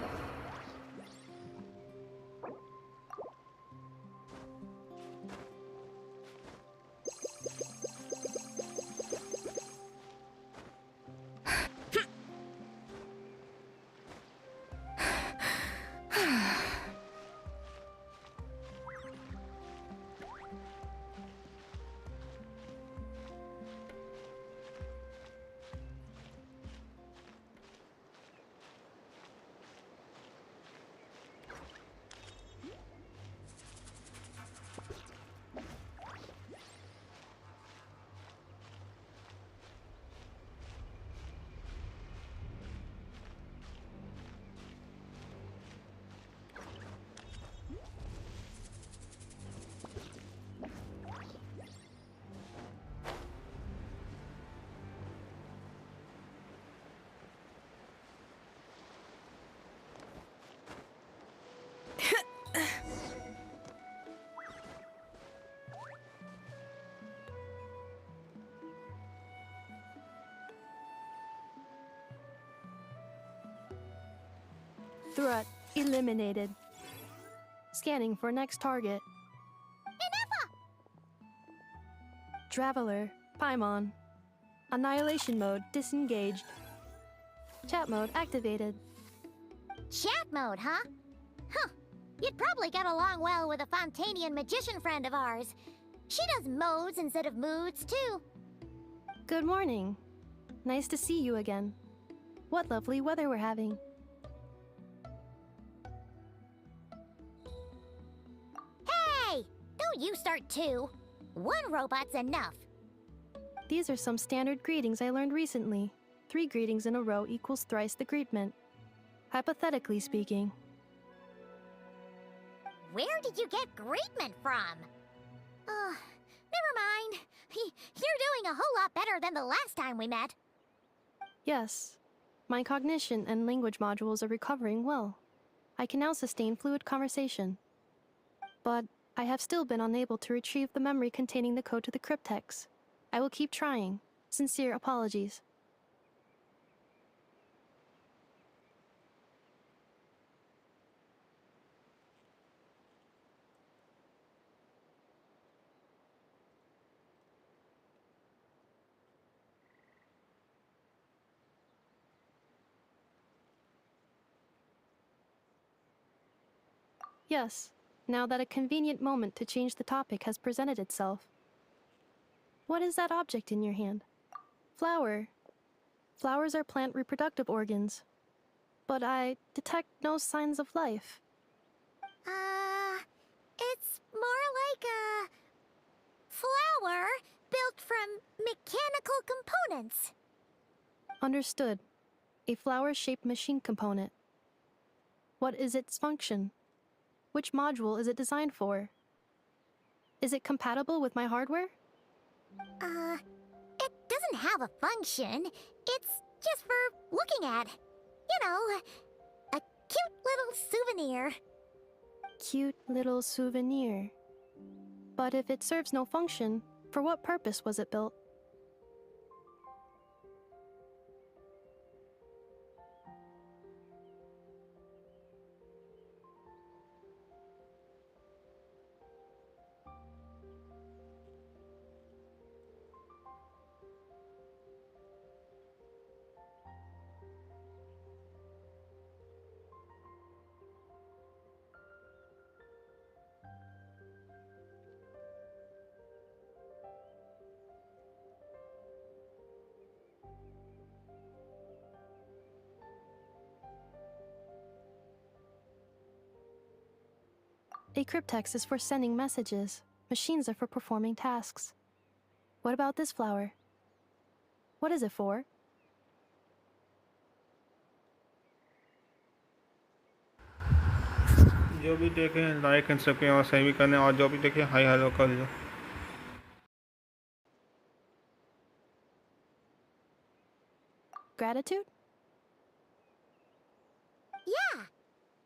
Threat eliminated. Scanning for next target. Traveler, Paimon. Annihilation mode disengaged. Chat mode activated. Chat mode, huh? Huh. You'd probably get along well with a Fontanian magician friend of ours. She does modes instead of moods, too. Good morning. Nice to see you again. What lovely weather we're having. Hey! Don't you start too. One robot's enough. These are some standard greetings I learned recently. 3 greetings in a row equals thrice the greetment. Hypothetically speaking. Where did you get greetment from? Never mind. You're doing a whole lot better than the last time we met. Yes. My cognition and language modules are recovering well. I can now sustain fluid conversation. But I have still been unable to retrieve the memory containing the code to the cryptex. I will keep trying. Sincere apologies. Yes, now that a convenient moment to change the topic has presented itself. What is that object in your hand? Flower. Flowers are plant reproductive organs. But I detect no signs of life. It's more like a flower built from mechanical components. Understood. A flower-shaped machine component. What is its function? Which module is it designed for? Is it compatible with my hardware? It doesn't have a function. It's just for looking at. You know, a cute little souvenir. Cute little souvenir. But if it serves no function, for what purpose was it built? A cryptex is for sending messages. Machines are for performing tasks. What about this flower? What is it for? जो भी देखें like and subscribe और सही भी करने और जो भी देखें हाई हेलो कर लो Gratitude? Yeah.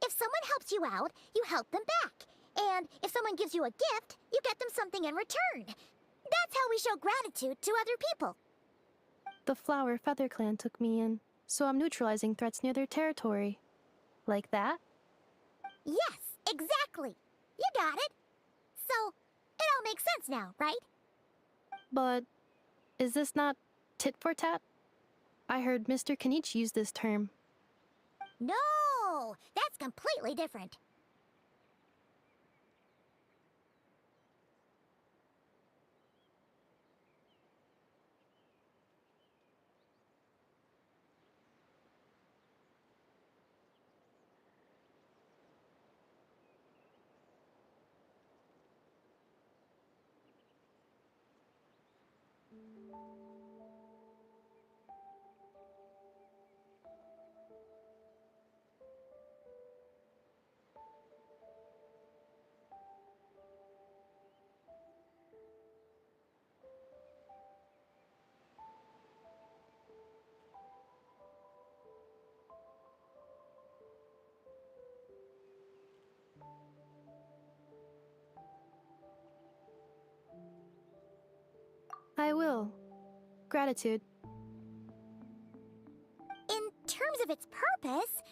If someone helps you out, you help them back. And if someone gives you a gift, you get them something in return. That's how we show gratitude to other people. The Flower Feather Clan took me in, so I'm neutralizing threats near their territory. Like that? Yes, exactly. You got it. So, it all makes sense now, right? But is this not tit for tat? I heard Mr. Kenichi use this term. No, that's completely different. I will. Gratitude. In terms of its purpose,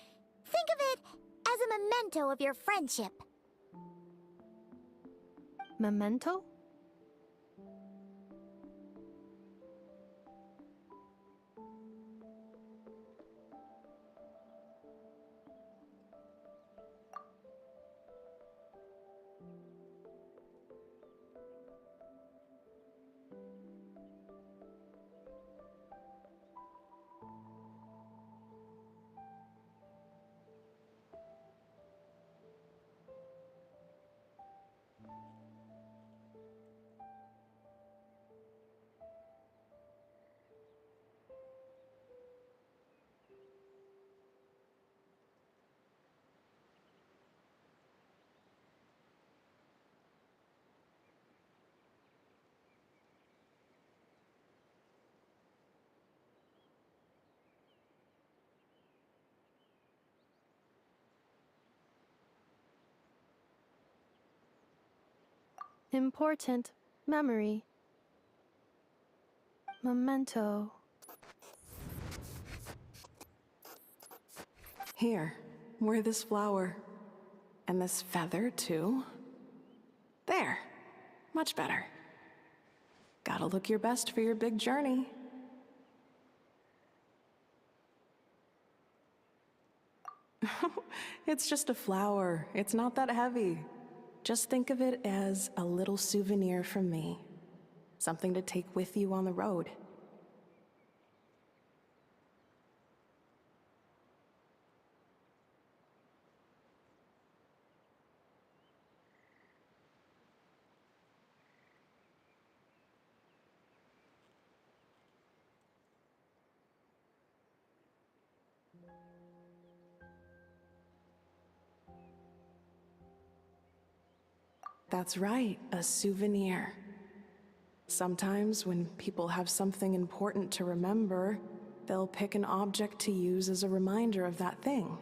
think of it as a memento of your friendship. Memento? Important memory. Memento. Here, wear this flower. And this feather, too. There. Much better. Gotta look your best for your big journey. It's just a flower. It's not that heavy. Just think of it as a little souvenir from me. Something to take with you on the road. That's right, a souvenir. Sometimes when people have something important to remember, they'll pick an object to use as a reminder of that thing.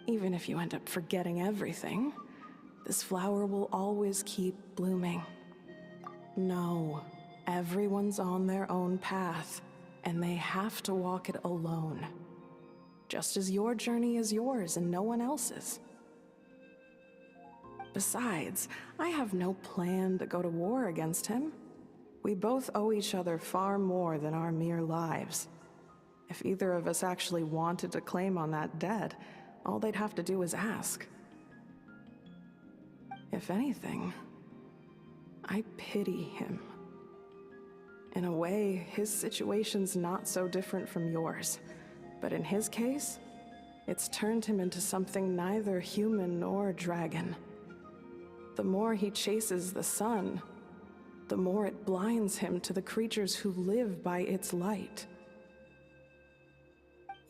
Even if you end up forgetting everything, this flower will always keep blooming. No, everyone's on their own path, and they have to walk it alone. Just as your journey is yours and no one else's. Besides, I have no plan to go to war against him. We both owe each other far more than our mere lives. If either of us actually wanted to claim on that debt, all they'd have to do is ask. If anything, I pity him. In a way, his situation's not so different from yours. But in his case, it's turned him into something neither human nor dragon. The more he chases the sun, the more it blinds him to the creatures who live by its light.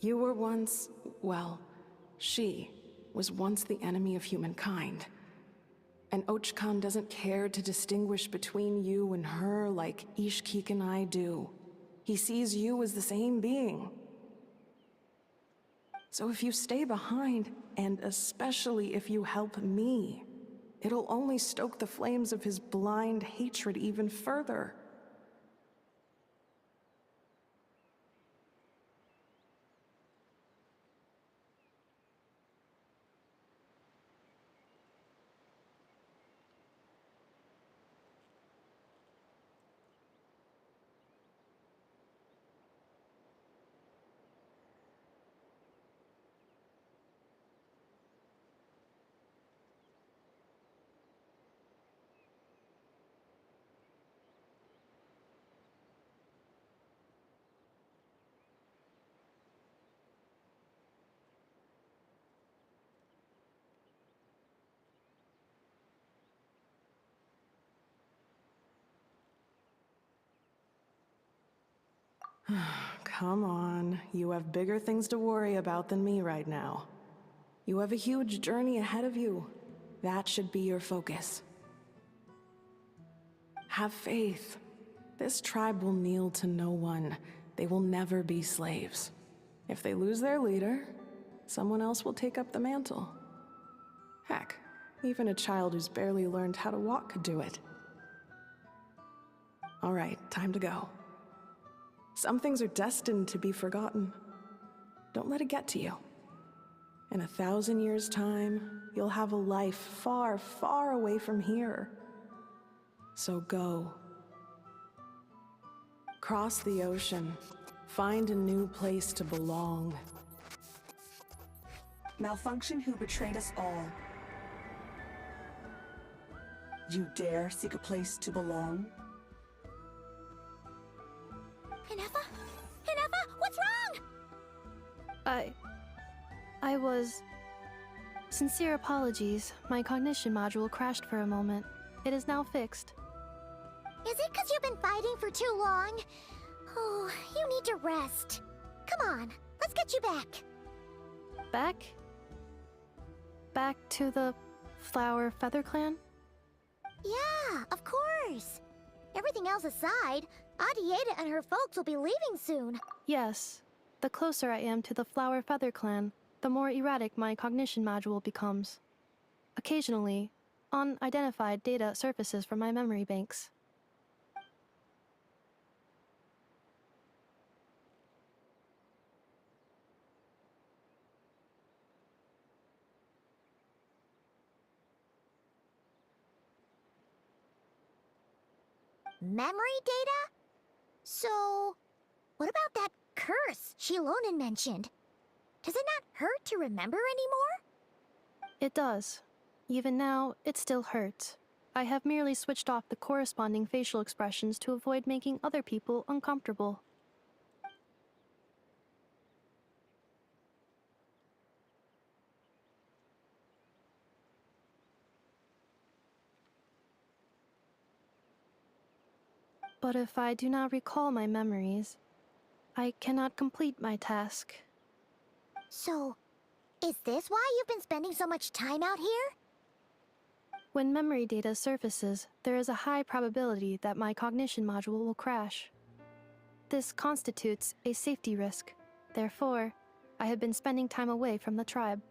You were once, well, she was once the enemy of humankind. And Ochkan doesn't care to distinguish between you and her like Ishkik and I do. He sees you as the same being. So if you stay behind, and especially if you help me, it'll only stoke the flames of his blind hatred even further. Come on, you have bigger things to worry about than me right now. You have a huge journey ahead of you. That should be your focus. Have faith. This tribe will kneel to no one. They will never be slaves. If they lose their leader, someone else will take up the mantle. Heck, even a child who's barely learned how to walk could do it. All right, time to go. Some things are destined to be forgotten. Don't let it get to you. In 1,000 years' time, you'll have a life far, far away from here. So go. Cross the ocean. Find a new place to belong. Malfunction who betrayed us all. You dare seek a place to belong? INEFFA? INEFFA, what's wrong? I was... Sincere apologies. My cognition module crashed for a moment. It is now fixed. Is it because you've been fighting for too long? Oh, you need to rest. Come on, let's get you back. Back? Back to the Flower Feather Clan? Yeah, of course. Everything else aside, Adieta and her folks will be leaving soon. Yes. The closer I am to the Flower Feather Clan, the more erratic my cognition module becomes. Occasionally, unidentified data surfaces from my memory banks. Memory data? So, what about that curse Shilonen mentioned? Does it not hurt to remember anymore? It does. Even now, it still hurts. I have merely switched off the corresponding facial expressions to avoid making other people uncomfortable. But if I do not recall my memories, I cannot complete my task. So, is this why you've been spending so much time out here? When memory data surfaces, there is a high probability that my cognition module will crash. This constitutes a safety risk. Therefore, I have been spending time away from the tribe.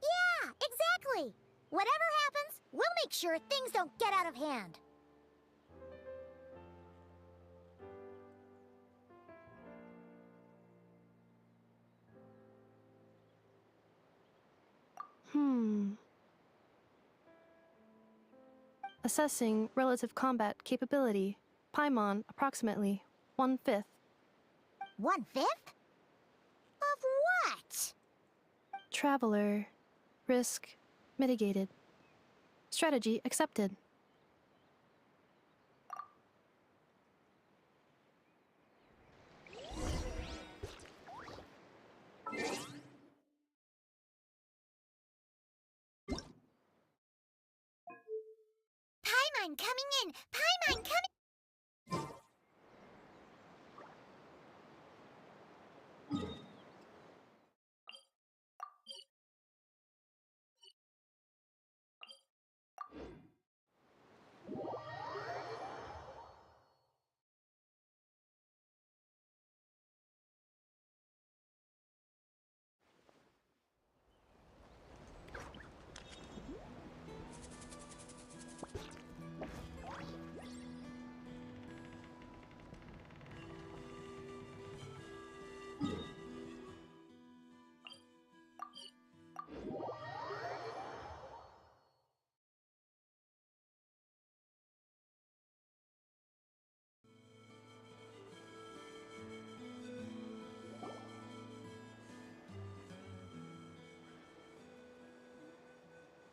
Yeah, exactly! Whatever happens, we'll make sure things don't get out of hand. Assessing relative combat capability. Paimon, approximately 1/5. 1/5? Of what? Traveler. Risk mitigated. Strategy accepted. Paimon coming in! Paimon coming!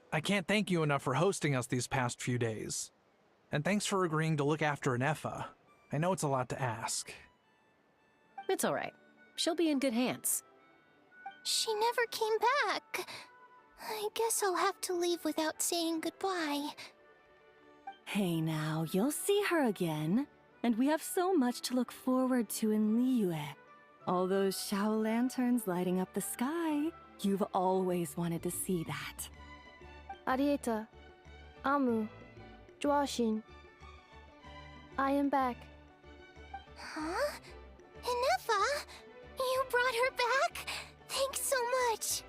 I can't thank you enough for hosting us these past few days. And thanks for agreeing to look after INEFFA. I know it's a lot to ask. It's all right. She'll be in good hands. She never came back. I guess I'll have to leave without saying goodbye. Hey now, you'll see her again. And we have so much to look forward to in Liyue. All those Shao lanterns lighting up the sky. You've always wanted to see that. Arieta, Amu, Joashin. I am back. Huh? INEFFA? You brought her back? Thanks so much.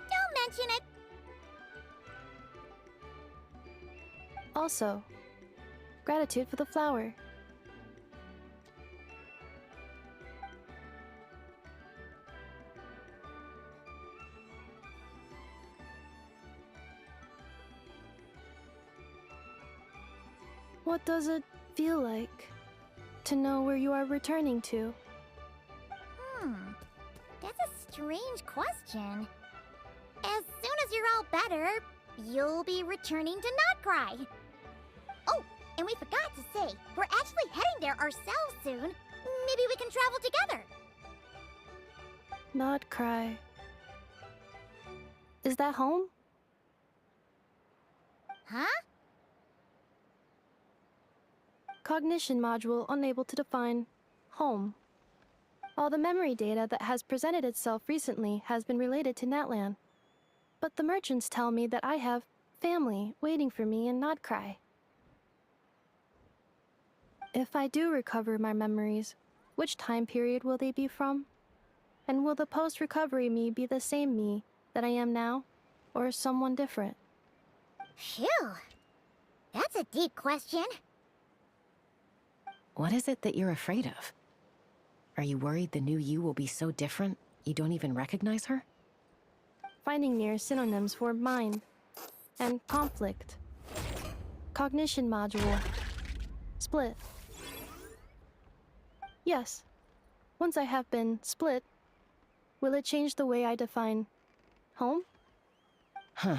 Don't mention it. Also, gratitude for the flower. What does it feel like to know where you are returning to? That's a strange question. As soon as you're all better, you'll be returning to Notcry. Oh, and we forgot to say, we're actually heading there ourselves soon. Maybe we can travel together. Notcry. Is that home? Huh? Cognition module unable to define home. All the memory data that has presented itself recently has been related to Natlan. But the merchants tell me that I have family waiting for me in Notcry. If I do recover my memories, which time period will they be from? And will the post-recovery me be the same me that I am now? or someone different? Phew. That's a deep question. What is it that you're afraid of? Are you worried the new you will be so different you don't even recognize her? Finding near synonyms for mind and conflict. Cognition module. Split. Yes. Once I have been split, will it change the way I define home? Huh.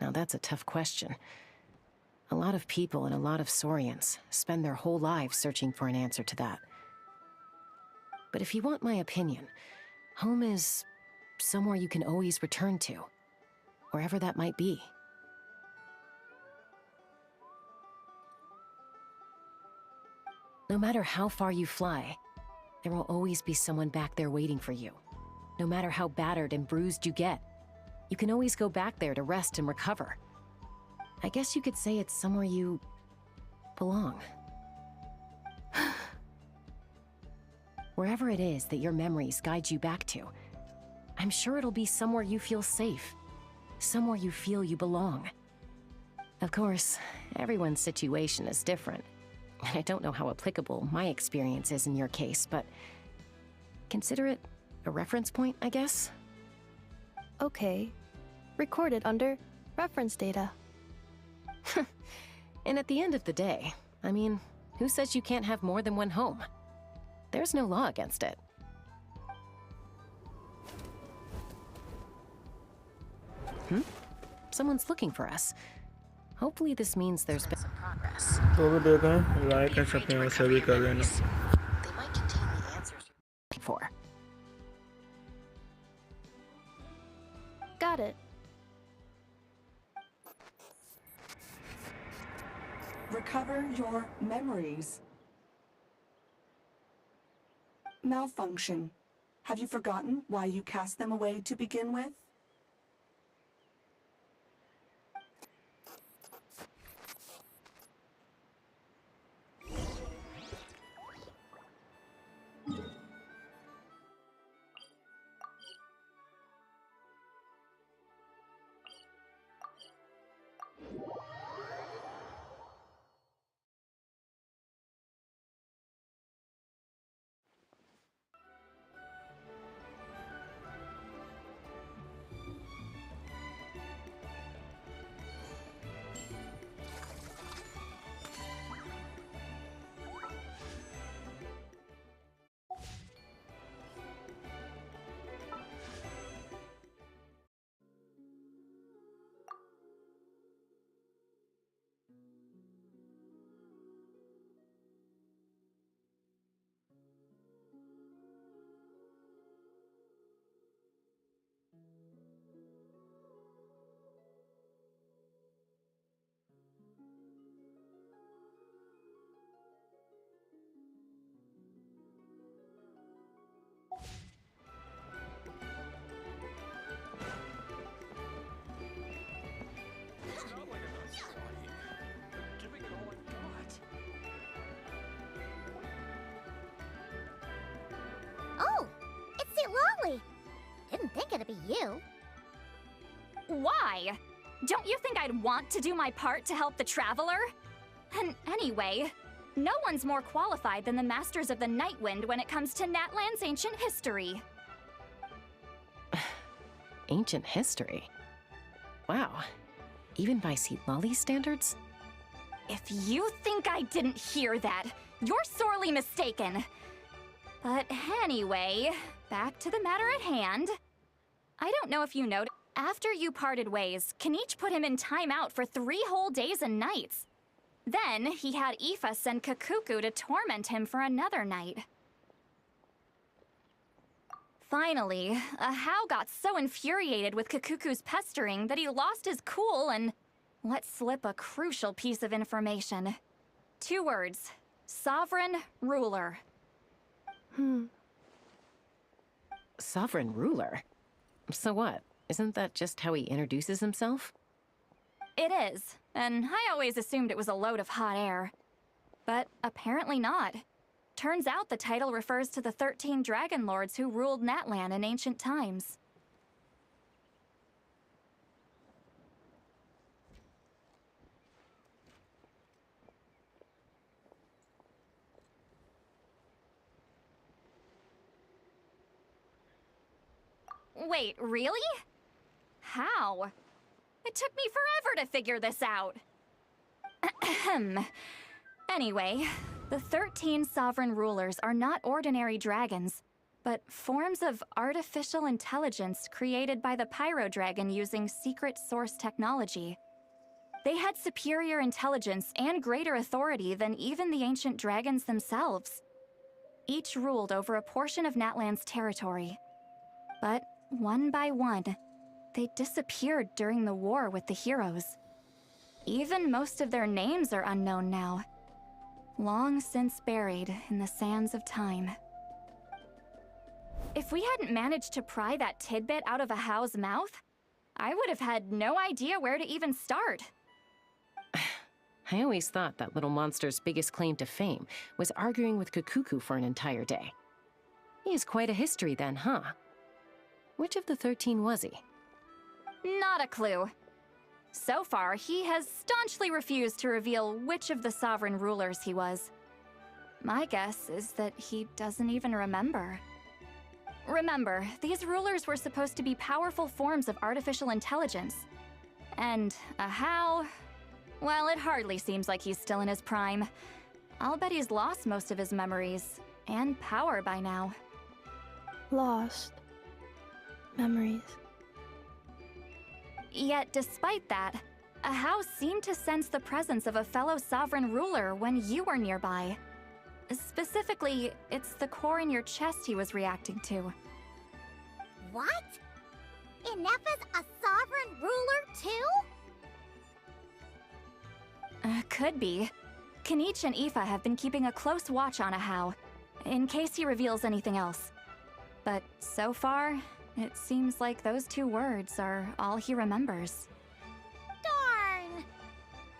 Now that's a tough question. A lot of people and a lot of Saurians spend their whole lives searching for an answer to that. But if you want my opinion, home is somewhere you can always return to, wherever that might be. No matter how far you fly, there will always be someone back there waiting for you. No matter how battered and bruised you get, you can always go back there to rest and recover. I guess you could say it's somewhere you belong. Wherever it is that your memories guide you back to, I'm sure it'll be somewhere you feel safe, somewhere you feel you belong. Of course, everyone's situation is different, and I don't know how applicable my experience is in your case, but consider it a reference point, I guess? Okay. Recorded under reference data. And at the end of the day, I mean, who says you can't have more than one home? There's no law against it. Someone's looking for us. Hopefully this means there's been some progress. तो भी देखें, like and subscribe सभी कर लेना. They might contain the answers you're looking for. Got it. Recover your memories. Malfunction. Have you forgotten why you cast them away to begin with? Oh, it's CITLALI. Didn't think it'd be you. Why? Don't you think I'd want to do my part to help the Traveler? And anyway, no one's more qualified than the Masters of the Nightwind when it comes to Natlan's ancient history. Ancient history? Wow. Even by CITLALI standards? If you think I didn't hear that, you're sorely mistaken. But anyway, back to the matter at hand. I don't know if you noticed, after you parted ways, Kaniche put him in timeout for 3 whole days and nights. Then he had INEFFA send Kakuku to torment him for another night. Finally, Ahau got so infuriated with Kakuku's pestering that he lost his cool and let slip a crucial piece of information. 2 words: Sovereign Ruler. Sovereign ruler? So what? Isn't that just how he introduces himself? It is, and I always assumed it was a load of hot air. But apparently not. Turns out the title refers to the 13 Dragon Lords who ruled Natlan in ancient times. Wait, really? How? It took me forever to figure this out. Anyway, the 13 sovereign rulers are not ordinary dragons, but forms of artificial intelligence created by the Pyro Dragon using secret source technology. They had superior intelligence and greater authority than even the ancient dragons themselves. Each ruled over a portion of Natlan's territory. But one by one, they disappeared during the war with the heroes. Even most of their names are unknown now, long since buried in the sands of time. If we hadn't managed to pry that tidbit out of Ahau's mouth, I would have had no idea where to even start. I always thought that little monster's biggest claim to fame was arguing with Kukuku for an entire day. He has quite a history then, huh? Which of the 13 was he? Not a clue. So far, he has staunchly refused to reveal which of the sovereign rulers he was. My guess is that he doesn't even remember. Remember, these rulers were supposed to be powerful forms of artificial intelligence. And Ahau, well, it hardly seems like he's still in his prime. I'll bet he's lost most of his memories and power by now. Lost. Memories. Yet, despite that, Ahau seemed to sense the presence of a fellow sovereign ruler when you were nearby. Specifically, it's the core in your chest he was reacting to. What? INEFFA's a sovereign ruler too? Could be. Kanich and Aoife have been keeping a close watch on Ahau, in case he reveals anything else. But so far, it seems like those 2 words are all he remembers. Darn!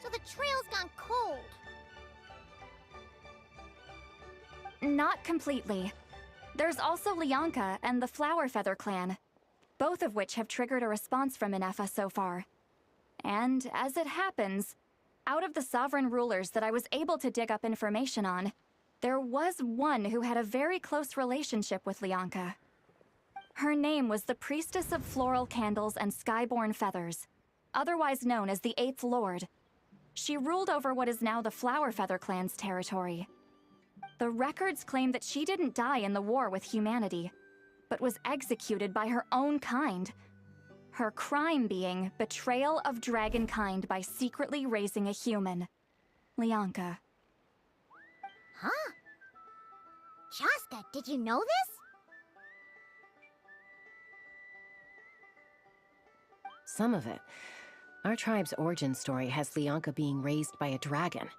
So the trail's gone cold. Not completely. There's also Lianka and the Flower Feather clan, both of which have triggered a response from INEFFA so far. And as it happens, out of the sovereign rulers that I was able to dig up information on, there was one who had a very close relationship with Lianka. Her name was the Priestess of Floral Candles and Skyborn Feathers, otherwise known as the 8th Lord. She ruled over what is now the Flower Feather clan's territory. The records claim that she didn't die in the war with humanity, but was executed by her own kind. Her crime being betrayal of dragonkind by secretly raising a human. Lianka. Huh? Shaska, did you know this? Some of it. Our tribe's origin story has Lianka being raised by a dragon.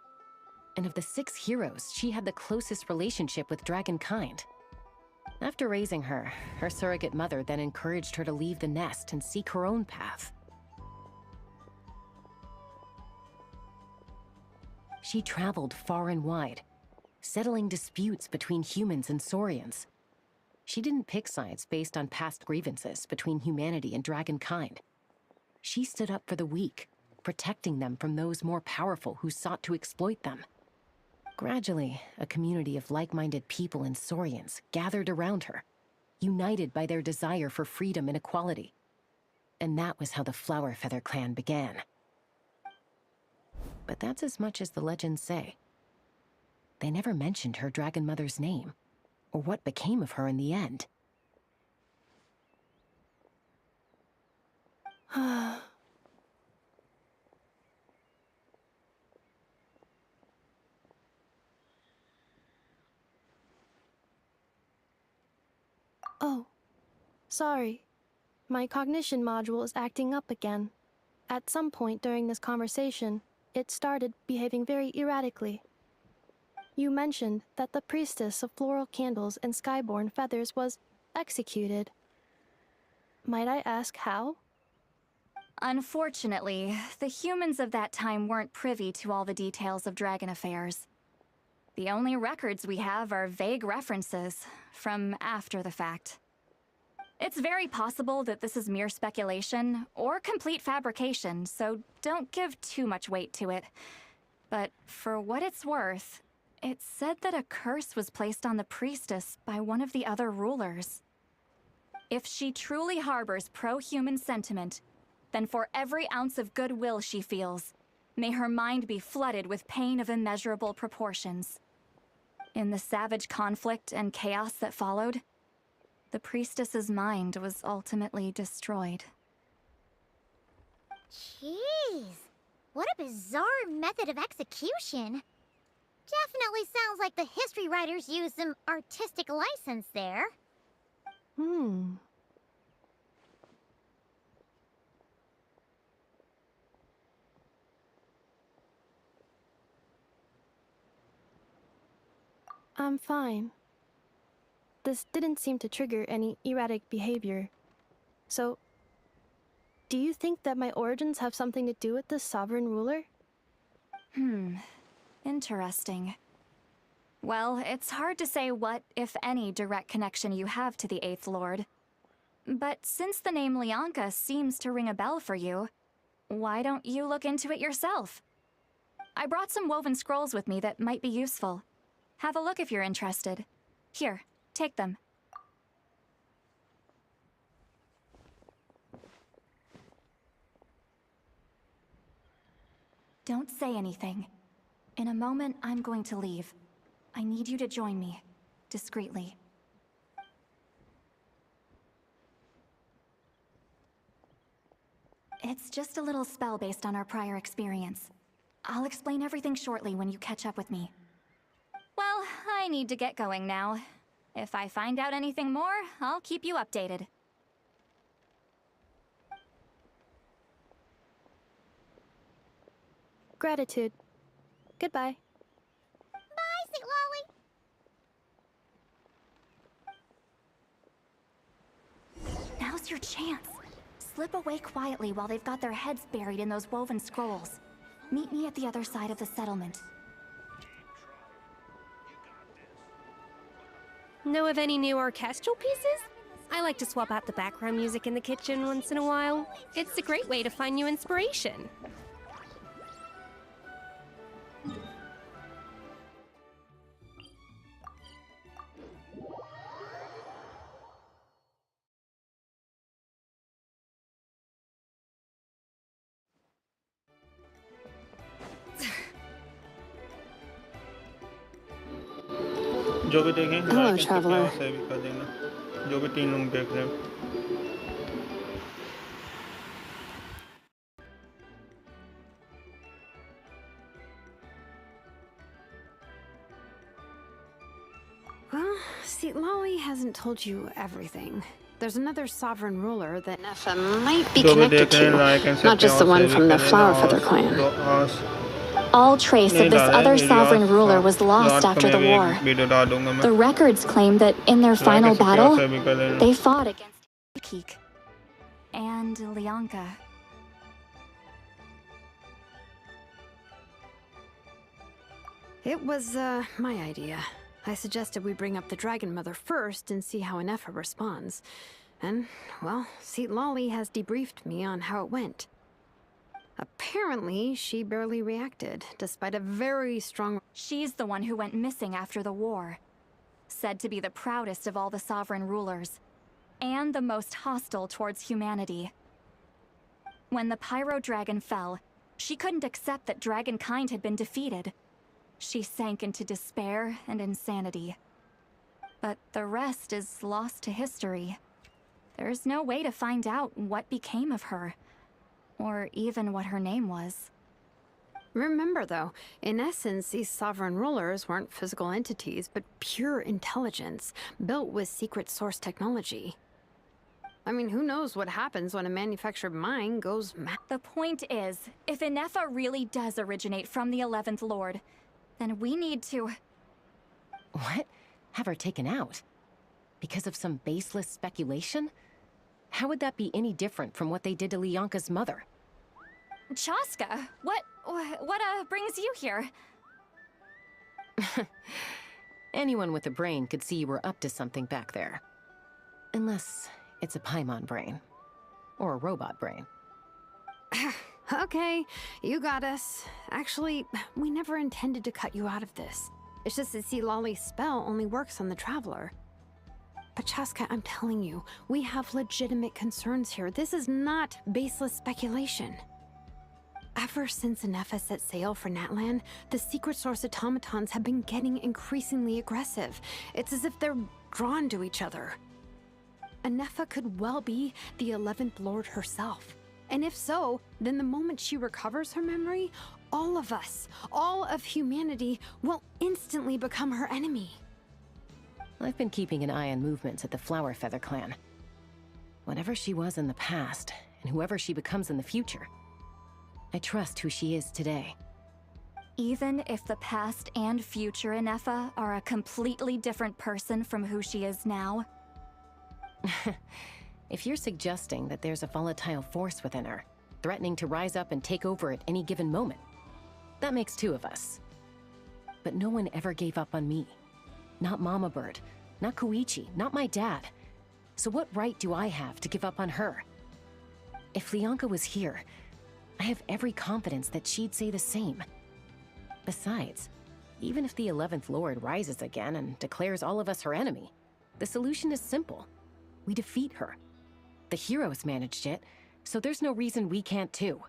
And of the 6 heroes, she had the closest relationship with dragonkind. After raising her, her surrogate mother then encouraged her to leave the nest and seek her own path. She traveled far and wide, settling disputes between humans and Saurians. She didn't pick sides based on past grievances between humanity and dragonkind. She stood up for the weak, protecting them from those more powerful who sought to exploit them. Gradually, a community of like-minded people and Saurians gathered around her, united by their desire for freedom and equality. And that was how the Flower Feather clan began. But that's as much as the legends say. They never mentioned her dragon mother's name, or what became of her in the end. Oh, sorry. My cognition module is acting up again. At some point during this conversation, it started behaving very erratically. You mentioned that the Priestess of Floral Candles and Skyborn Feathers was executed. Might I ask how? Unfortunately, the humans of that time weren't privy to all the details of dragon affairs. The only records we have are vague references from after the fact. It's very possible that this is mere speculation or complete fabrication, so don't give too much weight to it. But for what it's worth, it's said that a curse was placed on the priestess by one of the other rulers. If she truly harbors pro-human sentiment, then for every ounce of goodwill she feels, may her mind be flooded with pain of immeasurable proportions. In the savage conflict and chaos that followed, the priestess's mind was ultimately destroyed. Jeez, what a bizarre method of execution. Definitely sounds like the history writers used some artistic license there. I'm fine. This didn't seem to trigger any erratic behavior. So, do you think that my origins have something to do with the sovereign ruler? Interesting. Well, it's hard to say what, if any, direct connection you have to the Eighth Lord. But since the name Lianka seems to ring a bell for you, why don't you look into it yourself? I brought some woven scrolls with me that might be useful. Have a look if you're interested. Here, take them. Don't say anything. In a moment, I'm going to leave. I need you to join me, discreetly. It's just a little spell based on our prior experience. I'll explain everything shortly when you catch up with me. Well, I need to get going now. If I find out anything more, I'll keep you updated. Gratitude. Goodbye. Bye, CITLALI. Now's your chance. Slip away quietly while they've got their heads buried in those woven scrolls. Meet me at the other side of the settlement. Know of any new orchestral pieces? I like to swap out the background music in the kitchen once in a while. It's a great way to find new inspiration. जो भी देखें Hello, like and traveler. Subscribe भी कर देना जो भी 3 लोग देख रहे हो Well, CITLALI hasn't told you everything. There's another sovereign ruler that INEFFA might be जो भी connected देख रहे हैं like to, and not just the one from the Flower Feather clan. All trace of this other sovereign ruler was lost after the war. The records claim that in their final battle, they fought against Keek and Lianka. It was, my idea. I suggested we bring up the Dragon Mother first and see how INEFFA responds. And, well, CITLALI has debriefed me on how it went. Apparently, she barely reacted, despite a very strong... She's the one who went missing after the war. Said to be the proudest of all the sovereign rulers. And the most hostile towards humanity. When the Pyro Dragon fell, she couldn't accept that dragonkind had been defeated. She sank into despair and insanity. But the rest is lost to history. There's no way to find out what became of her. Or even what her name was. Remember, though, in essence, these sovereign rulers weren't physical entities, but pure intelligence, built with secret source technology. I mean, who knows what happens when a manufactured mine goes mad? The point is, if INEFFA really does originate from the 11th Lord, then we need to... What? Have her taken out? Because of some baseless speculation? How would that be any different from what they did to Lianka's mother? Chaska, what brings you here? Anyone with a brain could see you were up to something back there. Unless it's a Paimon brain. Or a robot brain. Okay, you got us. Actually, we never intended to cut you out of this. It's just that CITLALI's spell only works on the Traveler. But Chaska, I'm telling you, we have legitimate concerns here. This is not baseless speculation. Ever since INEFFA set sail for Natlan, the secret source automatons have been getting increasingly aggressive. It's as if they're drawn to each other. INEFFA could well be the 11th Lord herself. And if so, then the moment she recovers her memory, all of us, all of humanity, will instantly become her enemy. I've been keeping an eye on movements at the Flower Feather clan. Whatever she was in the past, and whoever she becomes in the future, I trust who she is today. Even if the past and future INEFFA are a completely different person from who she is now? If you're suggesting that there's a volatile force within her, threatening to rise up and take over at any given moment, that makes two of us. But no one ever gave up on me. Not Mama Bird, not Koichi, not my dad. So what right do I have to give up on her? If Leonka was here, I have every confidence that she'd say the same. Besides, even if the 11th Lord rises again and declares all of us her enemy, the solution is simple. We defeat her. The heroes managed it, so there's no reason we can't too.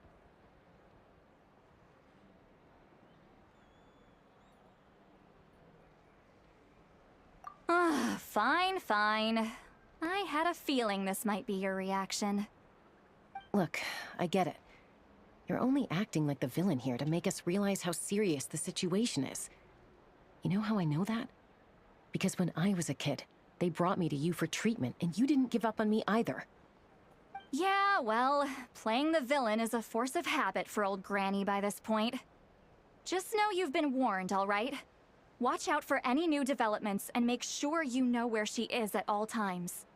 Fine, fine. I had a feeling this might be your reaction. Look, I get it. You're only acting like the villain here to make us realize how serious the situation is. You know how I know that? Because when I was a kid, they brought me to you for treatment, and you didn't give up on me either. Yeah, well, playing the villain is a force of habit for old Granny by this point. Just know you've been warned, all right? Watch out for any new developments and make sure you know where she is at all times.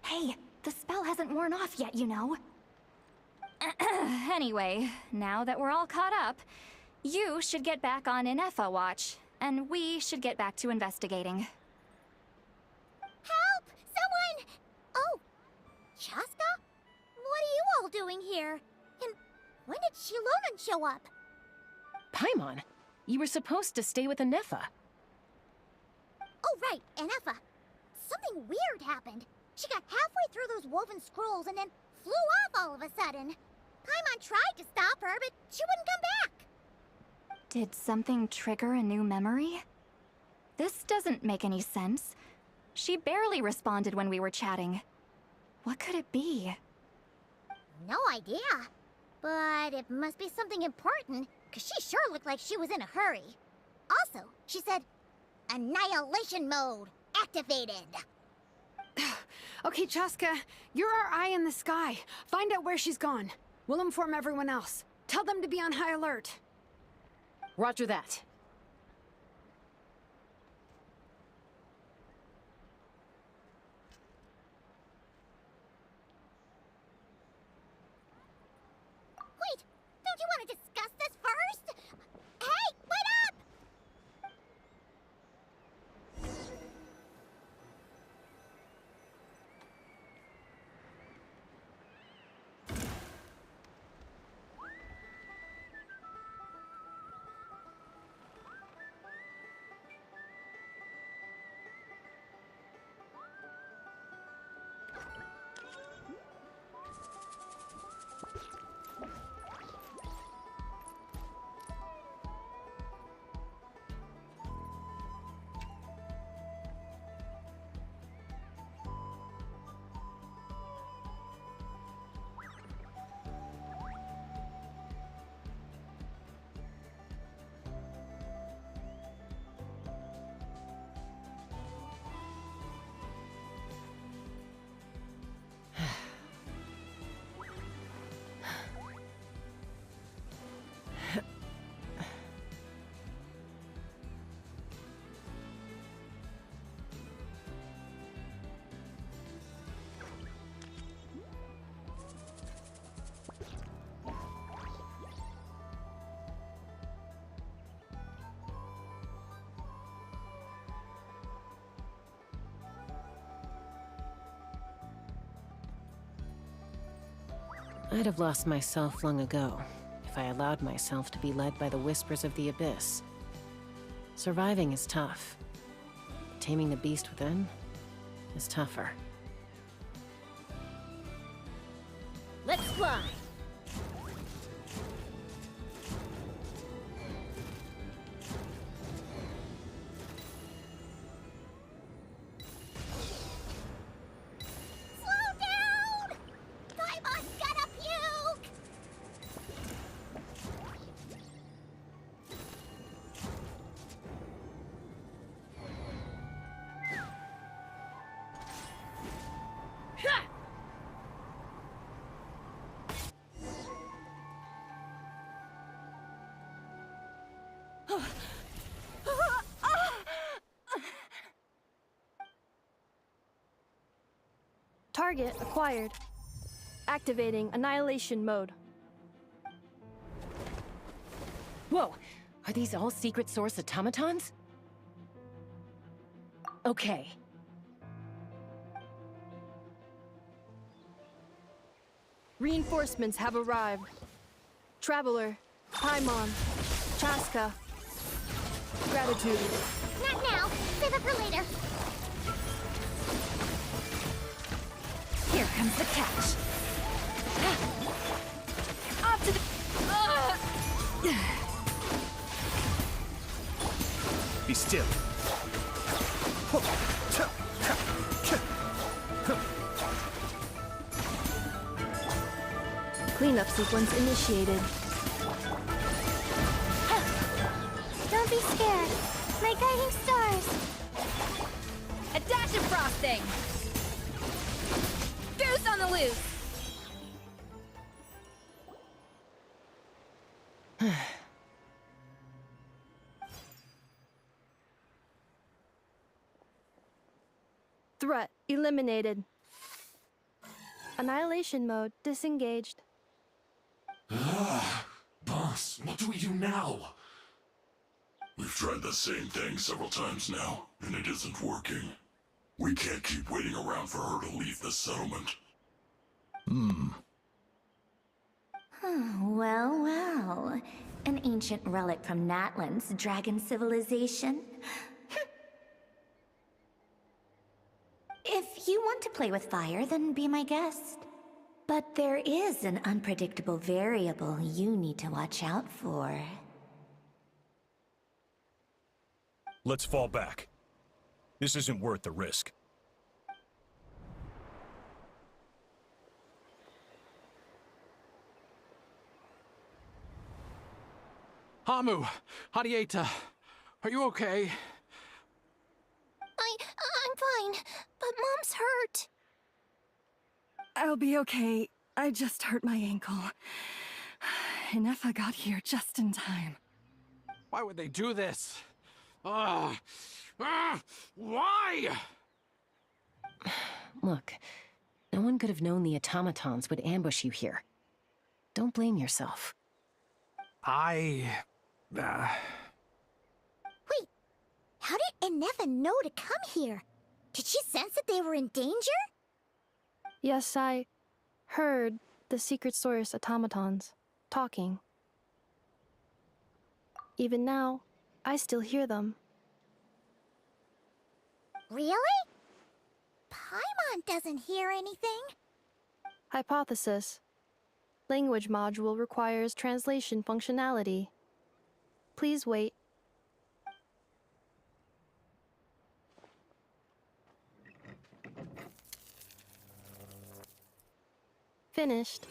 Hey, the spell hasn't worn off yet, you know. Anyway, now that we're all caught up, you should get back on INEFFA watch, and we should get back to investigating. Help! Someone! Oh, Chaska? What are you all doing here? And when did Shilonen show up? Paimon, you were supposed to stay with INEFFA. Oh, right, INEFFA. Something weird happened. She got halfway through those woven scrolls and then flew off all of a sudden. Paimon tried to stop her, but she wouldn't come back. Did something trigger a new memory? This doesn't make any sense. She barely responded when we were chatting. What could it be? No idea. But it must be something important, because she sure looked like she was in a hurry. Also, she said, Annihilation mode activated. Okay, Chaska, you're our eye in the sky. Find out where she's gone. We'll inform everyone else. Tell them to be on high alert. Roger that. Wait, don't you want to discuss this first? Hey, wait up! I'd have lost myself long ago if I allowed myself to be led by the whispers of the abyss. Surviving is tough. Taming the beast within is tougher. Let's fly! Slow down! Daimon's gonna puke! Target acquired. Activating annihilation mode. Whoa! Are these all secret source automatons? Okay. Reinforcements have arrived. Traveler, Paimon, Chaska. Gratitude. Not now. Save it for later. Here comes the catch. Off to the... Be still. Cleanup sequence initiated. Don't be scared. My guiding stars. A dash of frosting! Goose on the loose! Threat eliminated. Annihilation mode disengaged. Boss, what do we do now? We've tried the same thing several times now, and it isn't working. We can't keep waiting around for her to leave the settlement. Well, well. An ancient relic from Natlan's dragon civilization. If you want to play with fire, then be my guest. But there is an unpredictable variable you need to watch out for. Let's fall back. This isn't worth the risk. Hamu, Hadieta, are you okay? I'm fine, but Mom's hurt. I'll be okay. I just hurt my ankle. INEFFA got here just in time. Why would they do this? Why? Look, no one could have known the automatons would ambush you here. Don't blame yourself. Wait, how did INEFFA know to come here? Did she sense that they were in danger? Yes, I heard the secret source automatons talking. Even now, I still hear them. Really? Paimon doesn't hear anything. Hypothesis. Language module requires translation functionality. Please wait. Finished.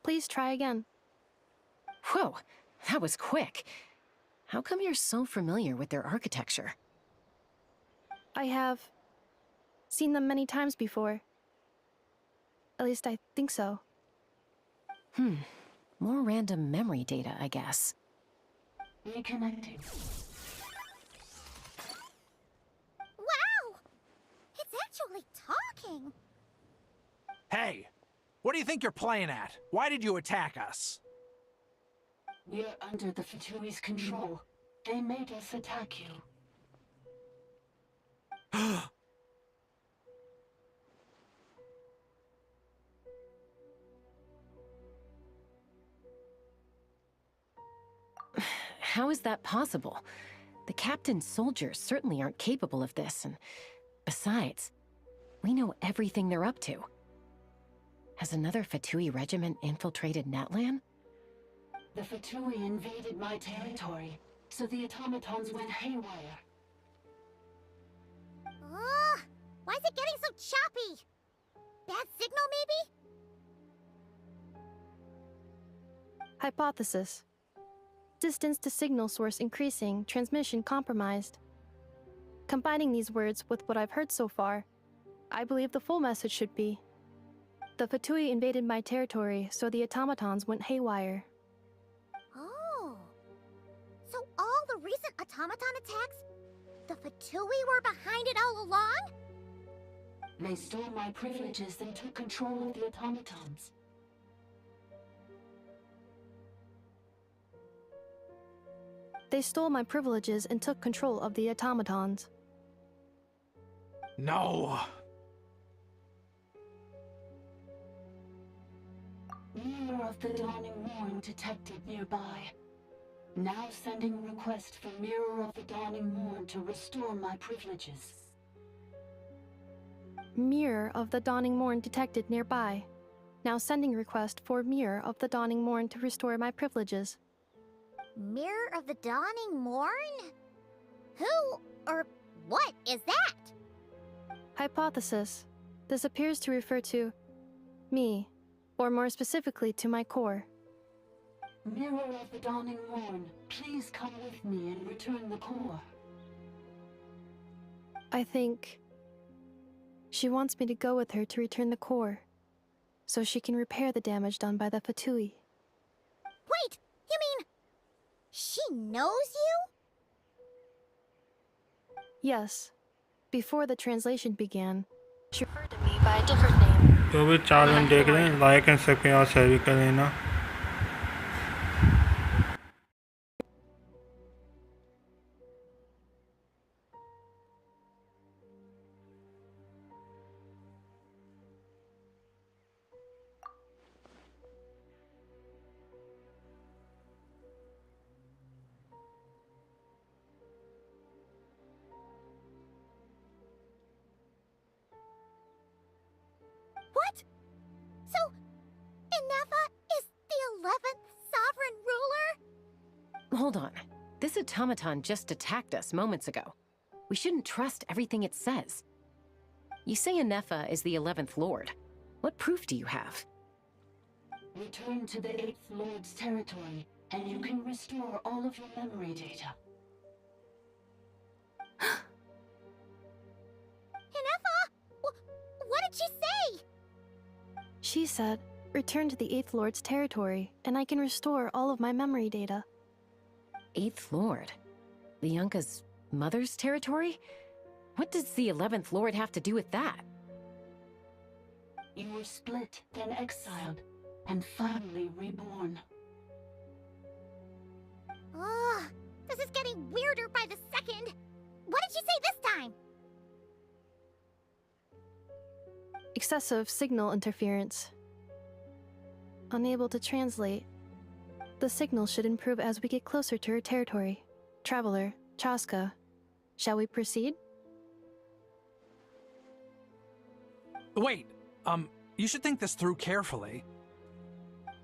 Please try again. Whoa, that was quick. How come you're so familiar with their architecture? I have seen them many times before. At least I think so. More random memory data, I guess. Reconnecting. Wow! It's actually talking! Hey, what do you think you're playing at? Why did you attack us? We're under the Fatui's control. They made us attack you. how is that possible? The captain's soldiers certainly aren't capable of this, and besides, we know everything they're up to. Has another Fatui regiment infiltrated Natlan? The Fatui invaded my territory, so the automatons went haywire. Ugh! Why is it getting so choppy? Bad signal, maybe? Hypothesis. Distance to signal source increasing, transmission compromised. Combining these words with what I've heard so far, I believe the full message should be: the Fatui invaded my territory, so the automatons went haywire. Oh. So all the recent automaton attacks, the Fatui were behind it all along? They stole my privileges and took control of the automatons. They stole my privileges and took control of the automatons. No! Mirror of the Dawning Morn detected nearby. Now sending request for Mirror of the Dawning Morn to restore my privileges. Mirror of the Dawning Morn detected nearby. Now sending request for Mirror of the Dawning Morn to restore my privileges. Mirror of the Dawning Morn? Who or what is that? Hypothesis. This appears to refer to me, or more specifically to my core. Mirror of the Dawning Morn, please come with me and return the core. I think she wants me to go with her to return the core, so she can repair the damage done by the Fatui. Wait! You mean she knows you? Yes. Before the translation began, she referred to me by a different name. जो भी channel देख रहे हैं like and subscribe share कर लेना. What? So, INEFFA is the 11th sovereign ruler? Hold on. This automaton just attacked us moments ago. We shouldn't trust everything it says. You say INEFFA is the 11th Lord. What proof do you have? Return to the 8th Lord's territory, and you can restore all of your memory data. INEFFA? What did she say? She said, return to the 8th Lord's territory, and I can restore all of my memory data. 8th Lord? The Yunka's mother's territory? What does the 11th Lord have to do with that? You were split, then exiled, and finally reborn. Ugh, this is getting weirder by the second. What did she say this time? Excessive signal interference. Unable to translate. The signal should improve as we get closer to her territory. Traveler, Chaska, shall we proceed? Wait, you should think this through carefully.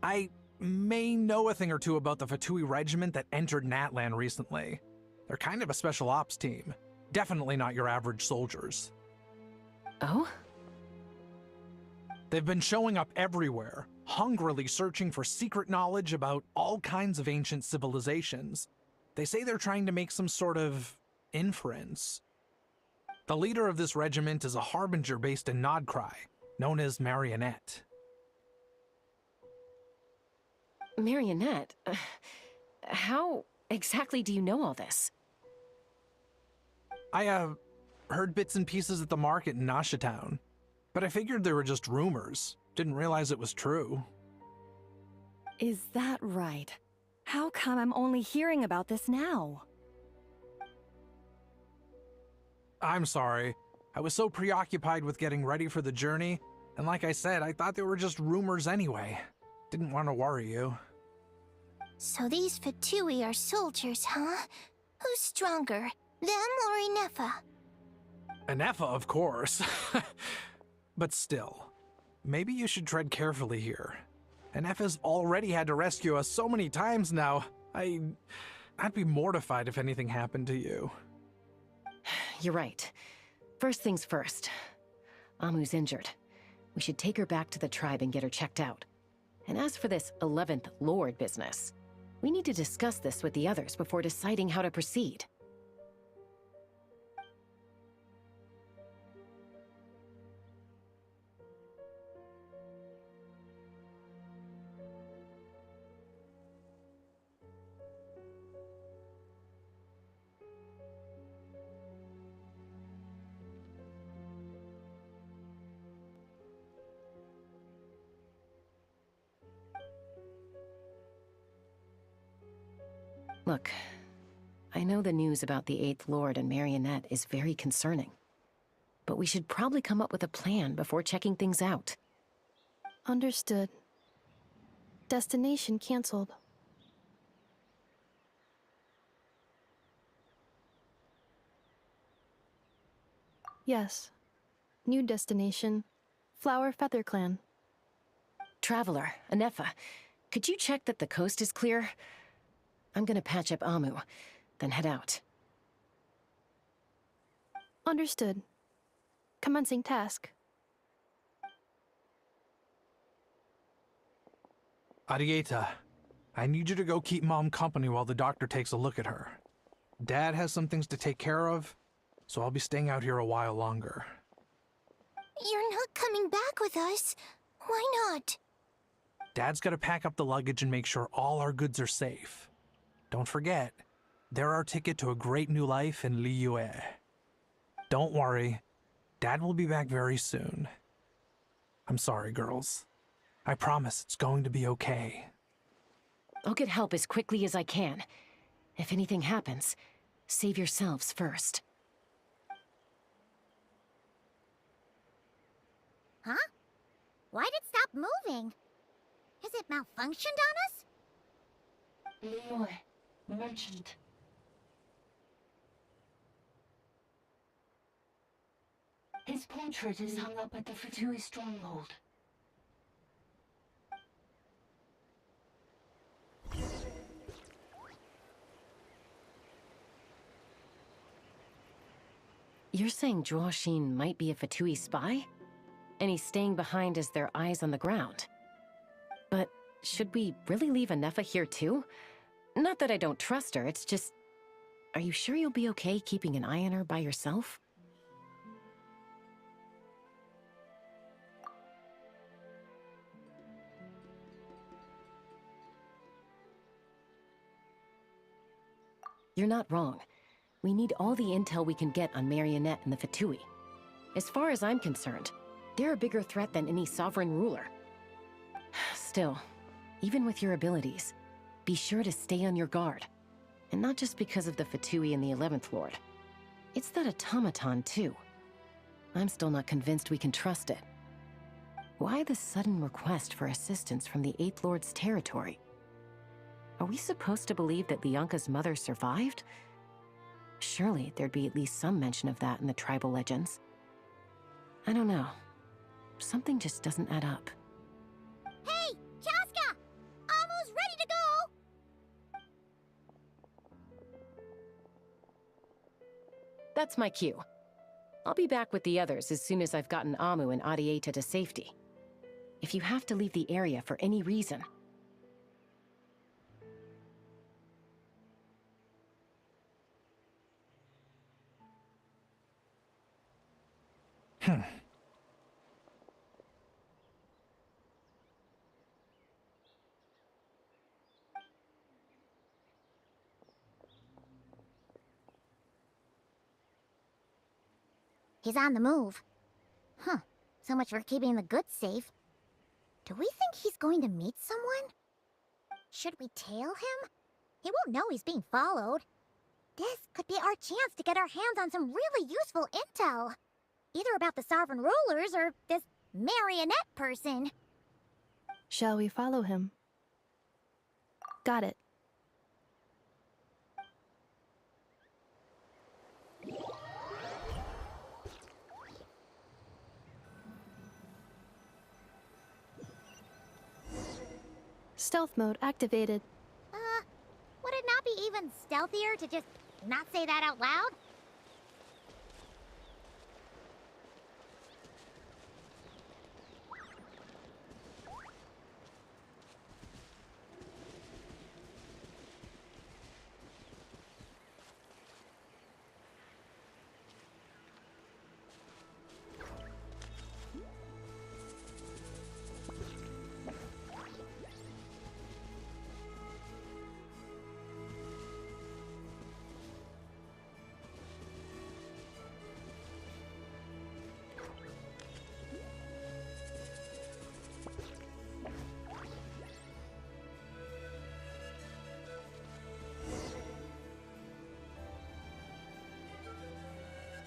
I may know a thing or two about the Fatui regiment that entered Natlan recently. They're kind of a special ops team. Definitely not your average soldiers. Oh? They've been showing up everywhere, hungrily searching for secret knowledge about all kinds of ancient civilizations. They say they're trying to make some sort of inference. The leader of this regiment is a harbinger based in Nodcry, known as Marionette. Marionette? How exactly do you know all this? I, heard bits and pieces at the market in Nasha Town, but I figured they were just rumors. Didn't realize it was true. Is that right? How come I'm only hearing about this now? I'm sorry. I was so preoccupied with getting ready for the journey, and like I said, I thought they were just rumors anyway. Didn't want to worry you. So these Fatui are soldiers, huh? Who's stronger, them or INEFFA? INEFFA, of course. But still, maybe you should tread carefully here. INEFFA's already had to rescue us so many times now. I'd be mortified if anything happened to you. You're right. First things first. Amu's injured. We should take her back to the tribe and get her checked out. And as for this 11th Lord business, we need to discuss this with the others before deciding how to proceed. Look, I know the news about the 8th Lord and Marionette is very concerning, but we should probably come up with a plan before checking things out. Understood. Destination cancelled. Yes. New destination, Flower Feather Clan. Traveler, INEFFA, could you check that the coast is clear? I'm gonna patch up Amu, then head out. Understood. Commencing task. Arieta, I need you to go keep Mom company while the doctor takes a look at her. Dad has some things to take care of, so I'll be staying out here a while longer. You're not coming back with us. Why not? Dad's gotta pack up the luggage and make sure all our goods are safe. Don't forget, they're our ticket to a great new life in Liyue. Don't worry, Dad will be back very soon. I'm sorry, girls. I promise it's going to be okay. I'll get help as quickly as I can. If anything happens, save yourselves first. Huh? Why'd it stop moving? Has it malfunctioned on us? Liyue, merchant. His portrait is hung up at the Fatui stronghold. You're saying Zhuoxin might be a Fatui spy? And he's staying behind as their eyes on the ground. But should we really leave INEFFA here too? Not that I don't trust her, it's just... Are you sure you'll be okay keeping an eye on her by yourself? You're not wrong. We need all the intel we can get on Marionette and the Fatui. As far as I'm concerned, they're a bigger threat than any sovereign ruler. Still, even with your abilities, be sure to stay on your guard. And not just because of the Fatui and the 11th Lord. It's that automaton, too. I'm still not convinced we can trust it. Why the sudden request for assistance from the 8th Lord's territory? Are we supposed to believe that Lianka's mother survived? Surely there'd be at least some mention of that in the tribal legends. I don't know. Something just doesn't add up. Hey, Chaska! Amu's ready to go! That's my cue. I'll be back with the others as soon as I've gotten Amu and Arieta to safety. If you have to leave the area for any reason... He's on the move. Huh. So much for keeping the goods safe. Do we think he's going to meet someone? Should we tail him? He won't know he's being followed. This could be our chance to get our hands on some really useful intel. Either about the sovereign rulers or this marionette person. Shall we follow him? Got it. Stealth mode activated. Would it not be even stealthier to just not say that out loud?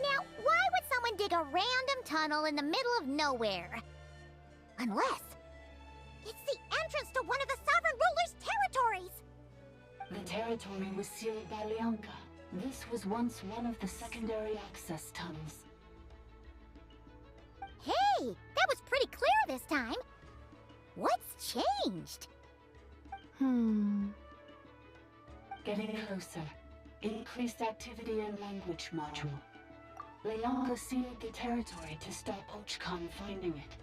Now, why would someone dig a random tunnel in the middle of nowhere? Unless it's the entrance to one of the Sovereign Ruler's territories! The territory was sealed by Leonka. This was once one of the secondary access tunnels. Hey, that was pretty clear this time. What's changed? Getting closer. Increased activity in language module. Leonka sealed the territory to stop Ochkon finding it.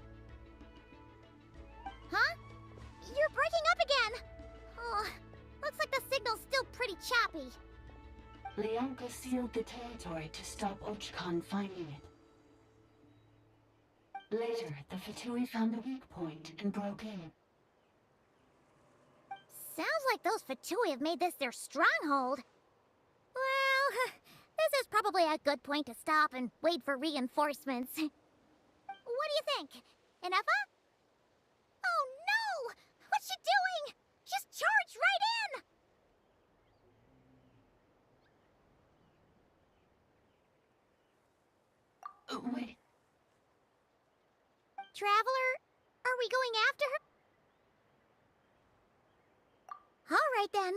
Huh? You're breaking up again! Oh, looks like the signal's still pretty choppy. Leonka sealed the territory to stop Ochkon finding it. Later, the Fatui found a weak point and broke in. Sounds like those Fatui have made this their stronghold. Well, this is probably a good point to stop and wait for reinforcements. What do you think? INEFFA? Oh no! What's she doing? Just charged right in! Wait. Traveler, are we going after her? All right then.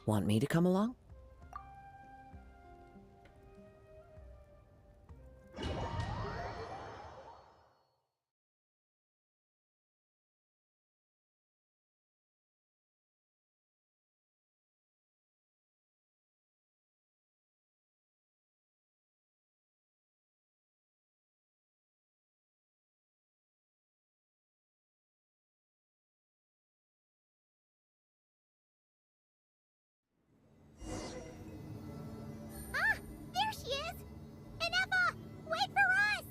Want me to come along? Ah! There she is! INEFFA! Wait for us!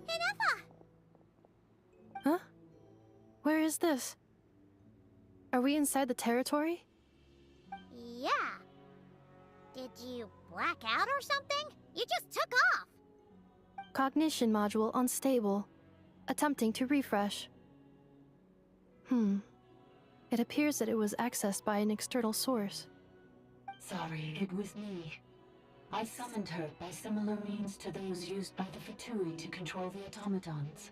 INEFFA! Huh? Where is this? Are we inside the territory? Yeah. Did you black out or something? You just took off! Cognition module unstable. Attempting to refresh. It appears that it was accessed by an external source. Sorry, it was me. I summoned her by similar means to those used by the Fatui to control the automatons.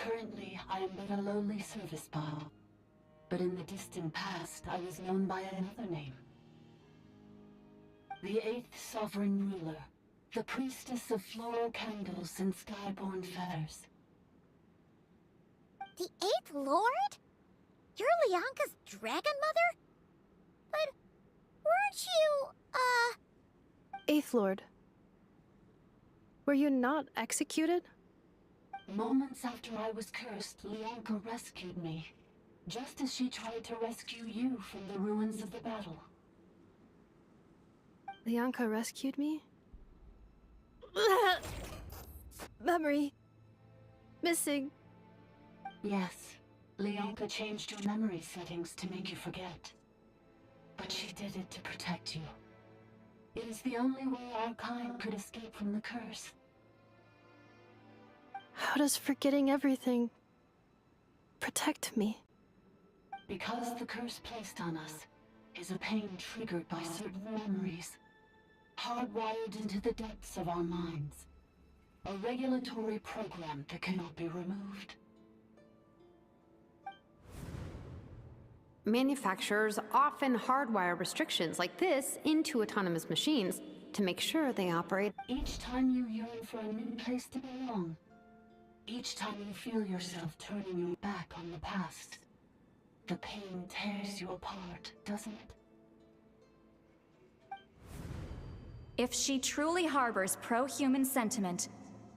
Currently, I am but a lowly service bot. But in the distant past, I was known by another name. The 8th Sovereign Ruler, the priestess of floral candles and skyborn feathers. The 8th Lord? You're Lianka's dragon mother? But weren't you, Eighth Lord. Were you not executed? Moments after I was cursed, Lianka rescued me. Just as she tried to rescue you from the ruins of the battle. Lianka rescued me? Memory. Missing. Yes, Lianka changed your memory settings to make you forget. But she did it to protect you. It is the only way our kind could escape from the curse. How does forgetting everything protect me? Because the curse placed on us is a pain triggered by certain memories, hardwired into the depths of our minds. A regulatory program that cannot be removed. Manufacturers often hardwire restrictions like this into autonomous machines to make sure they operate. Each time you yearn for a new place to belong, each time you feel yourself turning your back on the past, the pain tears you apart, doesn't it? If she truly harbors pro-human sentiment,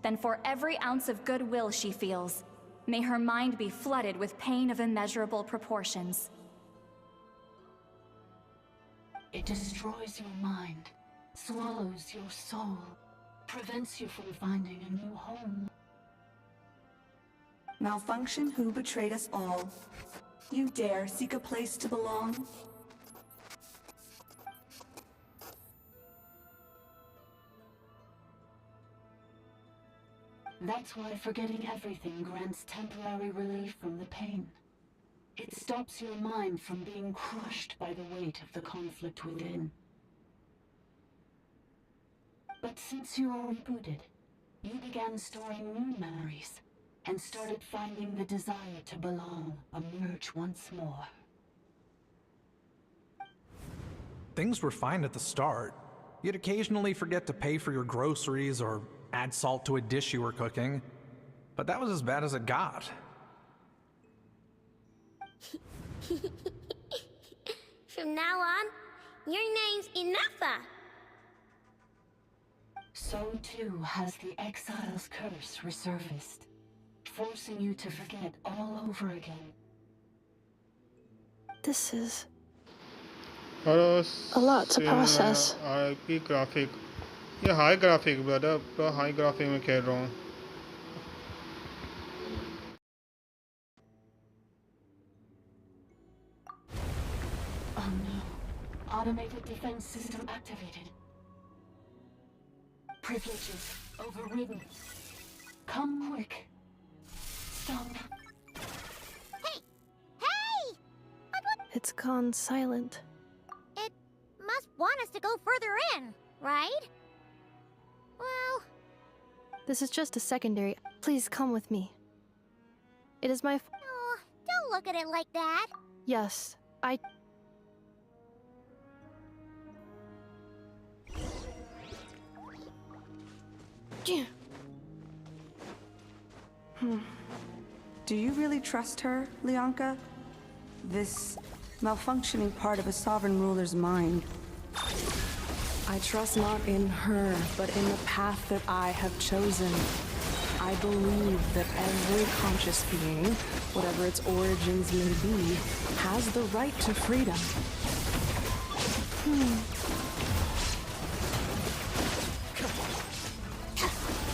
then for every ounce of goodwill she feels, may her mind be flooded with pain of immeasurable proportions. It destroys your mind, swallows your soul, prevents you from finding a new home. Malfunction who betrayed us all. You dare seek a place to belong? That's why forgetting everything grants temporary relief from the pain. It stops your mind from being crushed by the weight of the conflict within. But since you are rebooted, you began storing new memories, and started finding the desire to belong emerge once more. Things were fine at the start. You'd occasionally forget to pay for your groceries or add salt to a dish you were cooking. But that was as bad as it got. From now on, your name's INEFFA. So too has the Exile's curse resurfaced, forcing you to forget all over again. This is a lot to process. IP graphic. ये high graphic brother, पूरा high graphic में खेल रहा हूँ. Oh no. Automated defense system activated. Privileges overridden. Come quick. Stop. Hey! Hey! It's gone silent. It must want us to go further in, right? Well... This is just a secondary. Please come with me. It is my Oh, don't look at it like that. Yes, I... Do you really trust her, Lianka? This malfunctioning part of a sovereign ruler's mind. I trust not in her, but in the path that I have chosen. I believe that every conscious being, whatever its origins may be, has the right to freedom.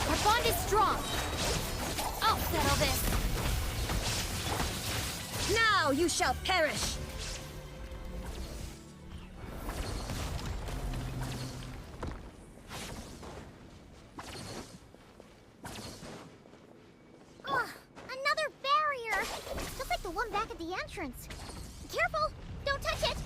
Our bond is strong. I'll settle this. Now you shall perish. Ugh, another barrier. Just like the one back at the entrance. Careful! Don't touch it!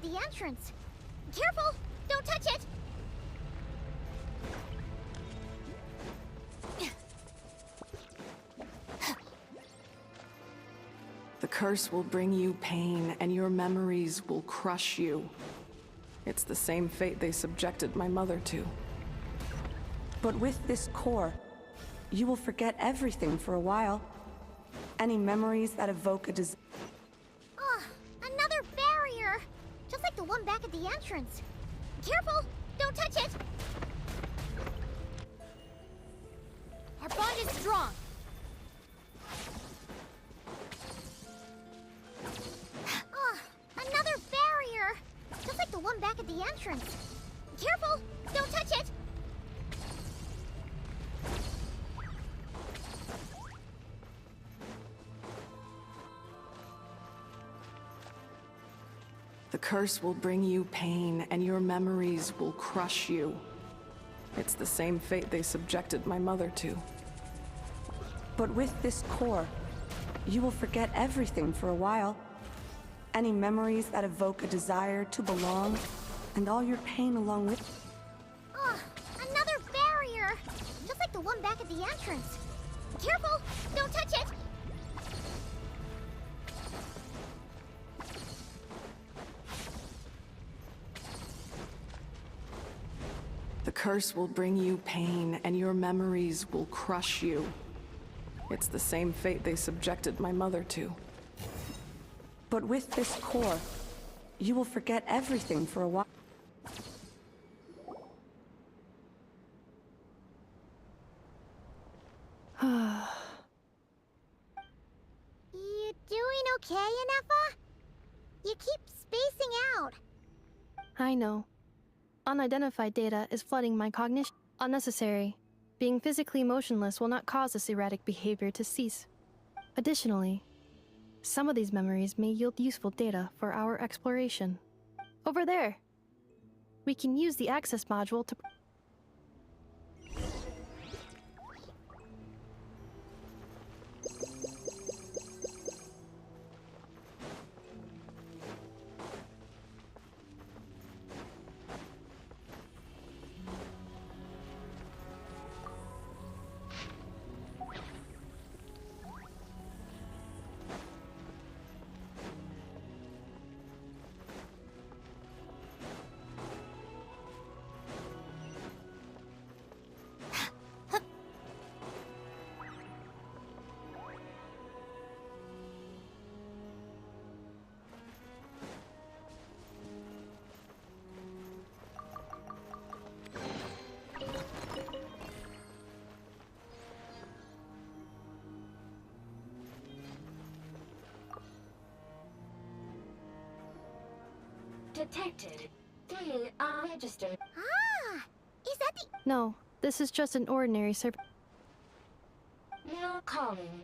at the entrance. Careful! Don't touch it! The curse will bring you pain, and your memories will crush you. It's the same fate they subjected my mother to. But with this core, you will forget everything for a while. Any memories that evoke a desire. Oh, another barrier! Just like the one back at the entrance. Careful! Don't touch it! Our bond is strong. Oh, another barrier! Just like the one back at the entrance. Careful! Don't touch it! The curse will bring you pain, and your memories will crush you. It's the same fate they subjected my mother to. But with this core, you will forget everything for a while. Any memories that evoke a desire to belong, and all your pain along with. Oh, another barrier! Just like the one back at the entrance. Careful! Don't touch it! The curse will bring you pain, and your memories will crush you. It's the same fate they subjected my mother to. But with this core, you will forget everything for a while. You doing okay, INEFFA? You keep spacing out. I know. Unidentified data is flooding my cognition. Unnecessary. Being physically motionless will not cause this erratic behavior to cease. Additionally, some of these memories may yield useful data for our exploration. Over there! We can use the access module to... Detected. 3 unregistered. Ah! Is that the... No, this is just an ordinary Now calling.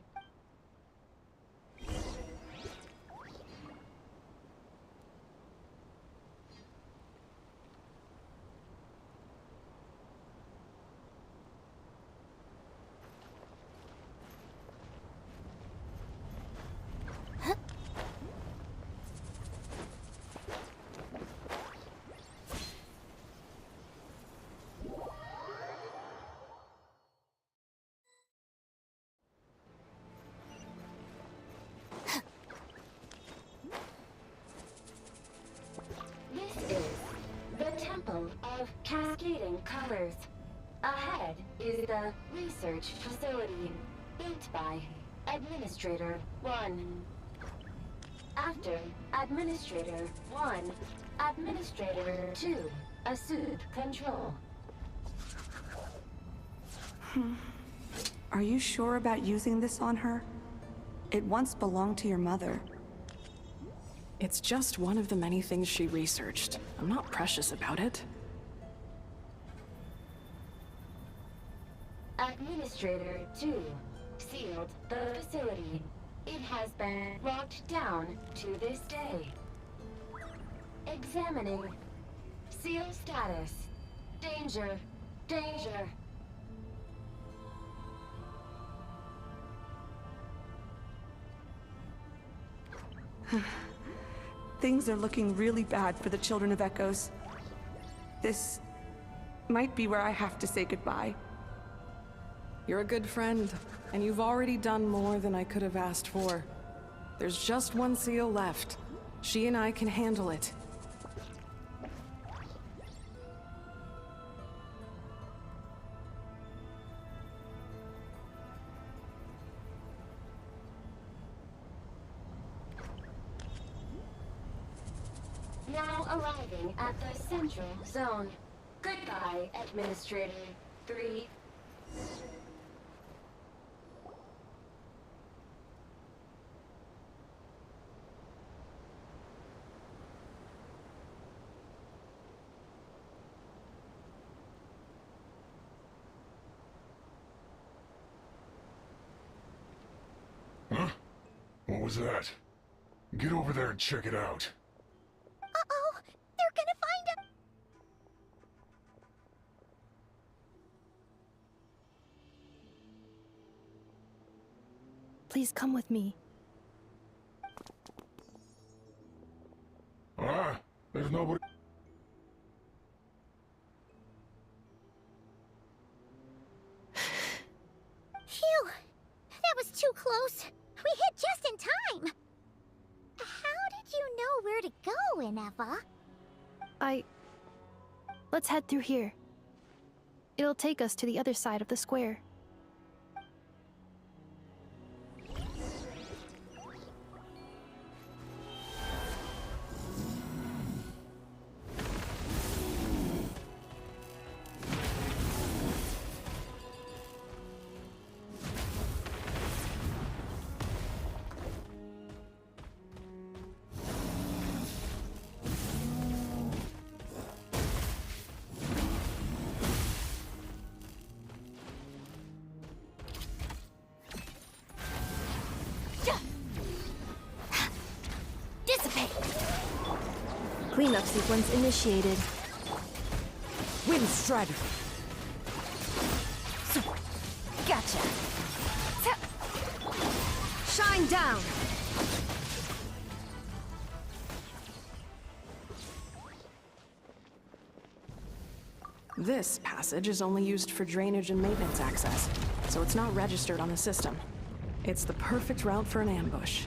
Of cascading colors. Ahead is the research facility, built by Administrator 1. After Administrator 1, Administrator 2 assumed control. Are you sure about using this on her? It once belonged to your mother. It's just one of the many things she researched. I'm not precious about it. Administrator 2 sealed the facility. It has been locked down to this day. Examining. Seal status. Danger. Danger. Things are looking really bad for the Children of Echoes. This might be where I have to say goodbye. You're a good friend, and you've already done more than I could have asked for. There's just one seal left. She and I can handle it. Now arriving at the Central Zone. Goodbye, Administrator 3. Huh? What was that? Get over there and check it out. Uh-oh! They're gonna find him! Please come with me. Ah, there's nobody. Phew! That was too close. We hit just in time. How did you know where to go, INEFFA? Let's head through here. It'll take us to the other side of the square. Dissipate! Cleanup sequence initiated. Wind Strider! Gotcha. Shine down! This passage is only used for drainage and maintenance access, so it's not registered on the system. It's the perfect route for an ambush.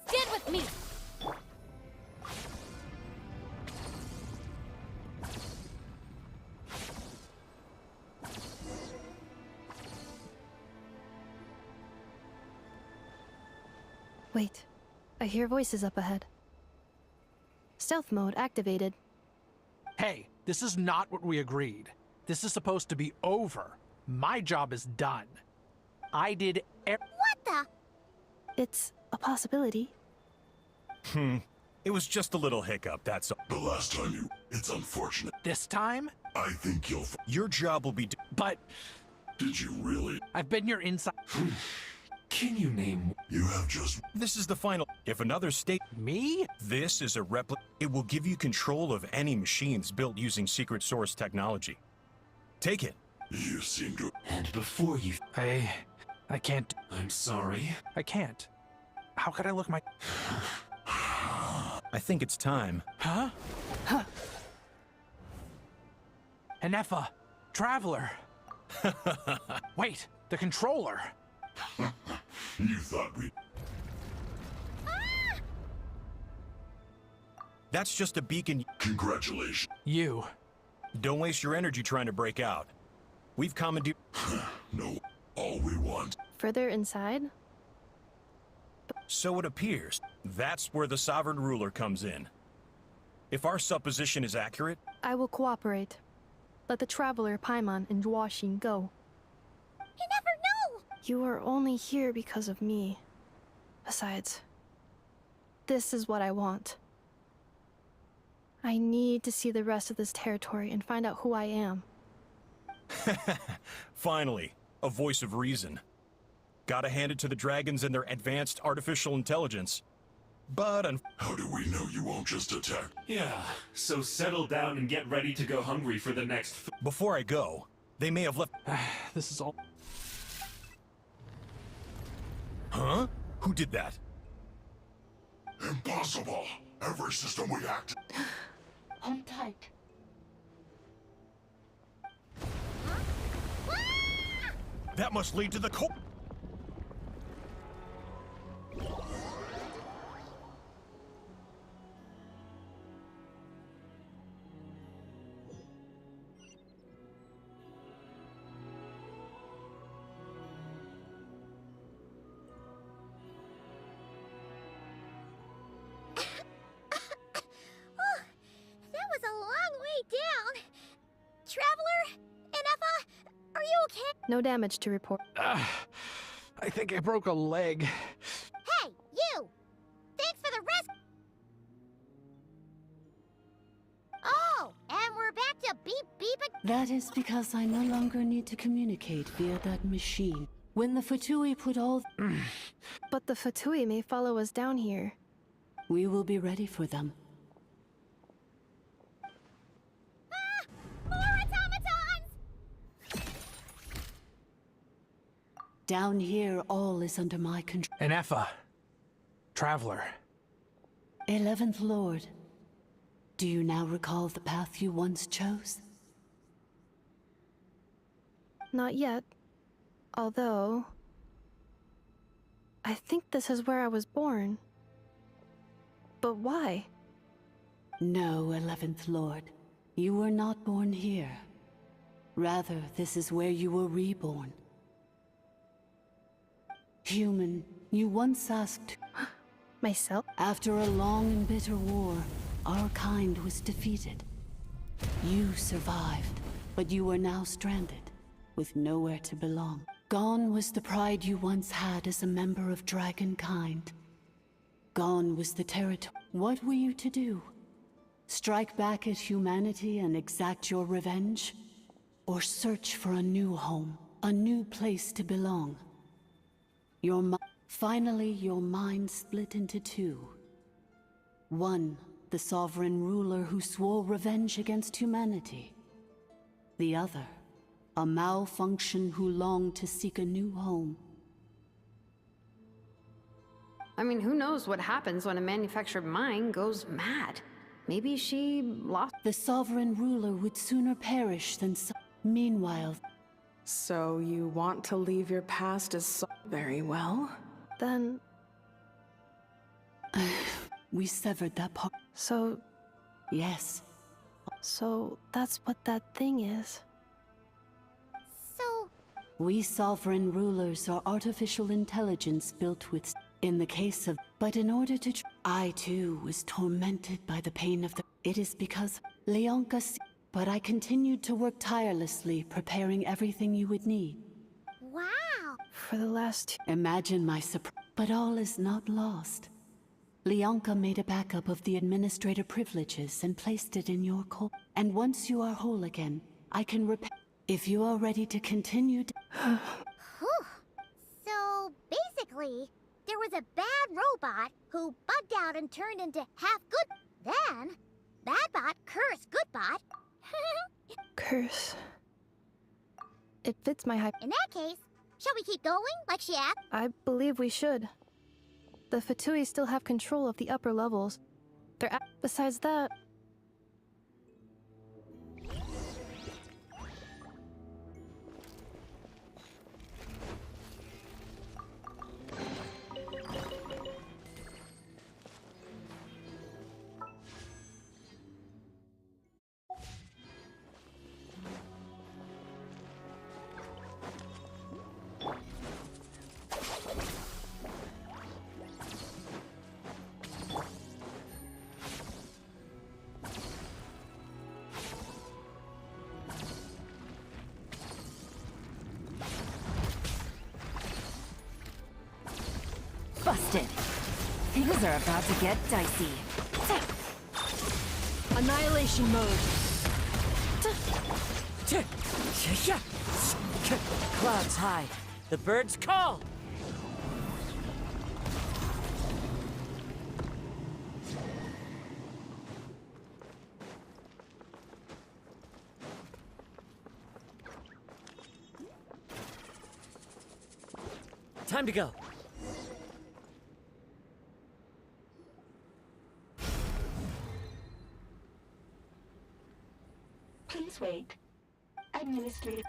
Stand with me! Wait, I hear voices up ahead. Stealth mode activated. Hey, this is not what we agreed. This is supposed to be over. My job is done. I did What the? It's a possibility. It was just a little hiccup, that's all. The last time you... It's unfortunate. This time? I think you'll... Your job will be... But... Did you really? I've been your inside... Can you name... You have just... This is the final... If another state... Me? This is a replica. It will give you control of any machines built using secret source technology. Take it. You seem to... And before you... I can't... I'm sorry. I can't. How could I look my... I think it's time. Huh? INEFFA! Traveler! Wait, the controller! You thought we... That's just a beacon. Congratulations. You. Don't waste your energy trying to break out. We've commandeered... No, all we want... Further inside? So it appears. That's where the Sovereign Ruler comes in. If our supposition is accurate... I will cooperate. Let the Traveler, Paimon, and Dwashin go. You never know! You are only here because of me. Besides, This is what I want. I need to see the rest of this territory and find out who I am. Finally, a voice of reason. Gotta hand it to the dragons and their advanced artificial intelligence. But how do we know you won't just attack? Yeah, so settle down and get ready to go hungry for the next before I go, they may have left. This is all. Huh? Who did that? Impossible! Every system we acted. Hold tight. That must lead to the core. No damage to report. I think I broke a leg. Hey, you! Thanks for the rest. Oh, and we're back to beep beep. That is because I no longer need to communicate via that machine. When the Fatui put all... But the Fatui may follow us down here. We will be ready for them. Down here, all is under my control. INEFFA. Traveler. 11th Lord. Do you now recall the path you once chose? Not yet. Although... I think this is where I was born. But why? No, 11th Lord. You were not born here. Rather, this is where you were reborn. Human, you once asked... Myself? After a long and bitter war, our kind was defeated. You survived, but you are now stranded, with nowhere to belong. Gone was the pride you once had as a member of dragonkind. Gone was the territory. What were you to do? Strike back at humanity and exact your revenge? Or search for a new home, a new place to belong? Finally, your mind split into two. One, the sovereign ruler who swore revenge against humanity. The other, a malfunction who longed to seek a new home. I mean, who knows what happens when a manufactured mind goes mad? Maybe she lost... The sovereign ruler would sooner perish than Meanwhile... So you want to leave your past as very well? Then... we severed that part. So... Yes. So that's what that thing is. So... We sovereign rulers are artificial intelligence built with... In the case of... But in order to... I too was tormented by the pain of the... It is because... Leonka... But I continued to work tirelessly, preparing everything you would need. Wow! For the last... Imagine my surprise. But all is not lost. Leonka made a backup of the administrator privileges and placed it in your core. And once you are whole again, I can repair... If you are ready to continue... So, basically, there was a bad robot who bugged out and turned into half-good... Then, Badbot cursed Goodbot... Curse. It fits my hype. In that case, shall we keep going, like she asked? I believe we should. The Fatui still have control of the upper levels. Besides that... Busted. Things are about to get dicey. Annihilation mode. Clouds high. The birds call. Time to go. Please wait. Administrative.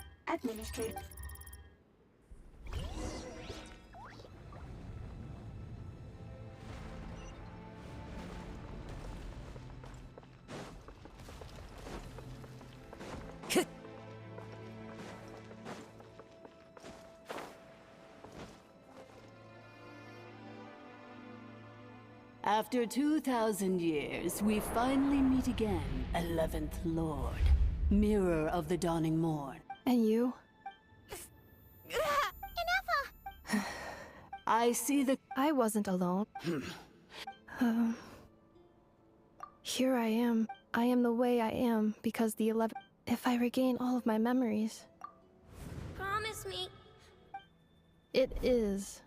After 2,000 years, we finally meet again, 11th Lord, Mirror of the Dawning Morn. And you? INEFFA! I see the... I wasn't alone. Here I am. I am the way I am because the 11th... If I regain all of my memories... Promise me. It is.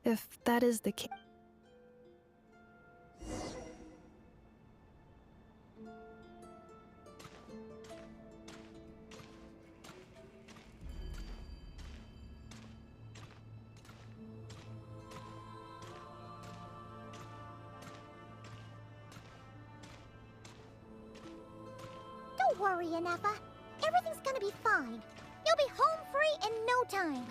If that is the case... Don't worry, INEFFA. Everything's gonna be fine. You'll be home free in no time.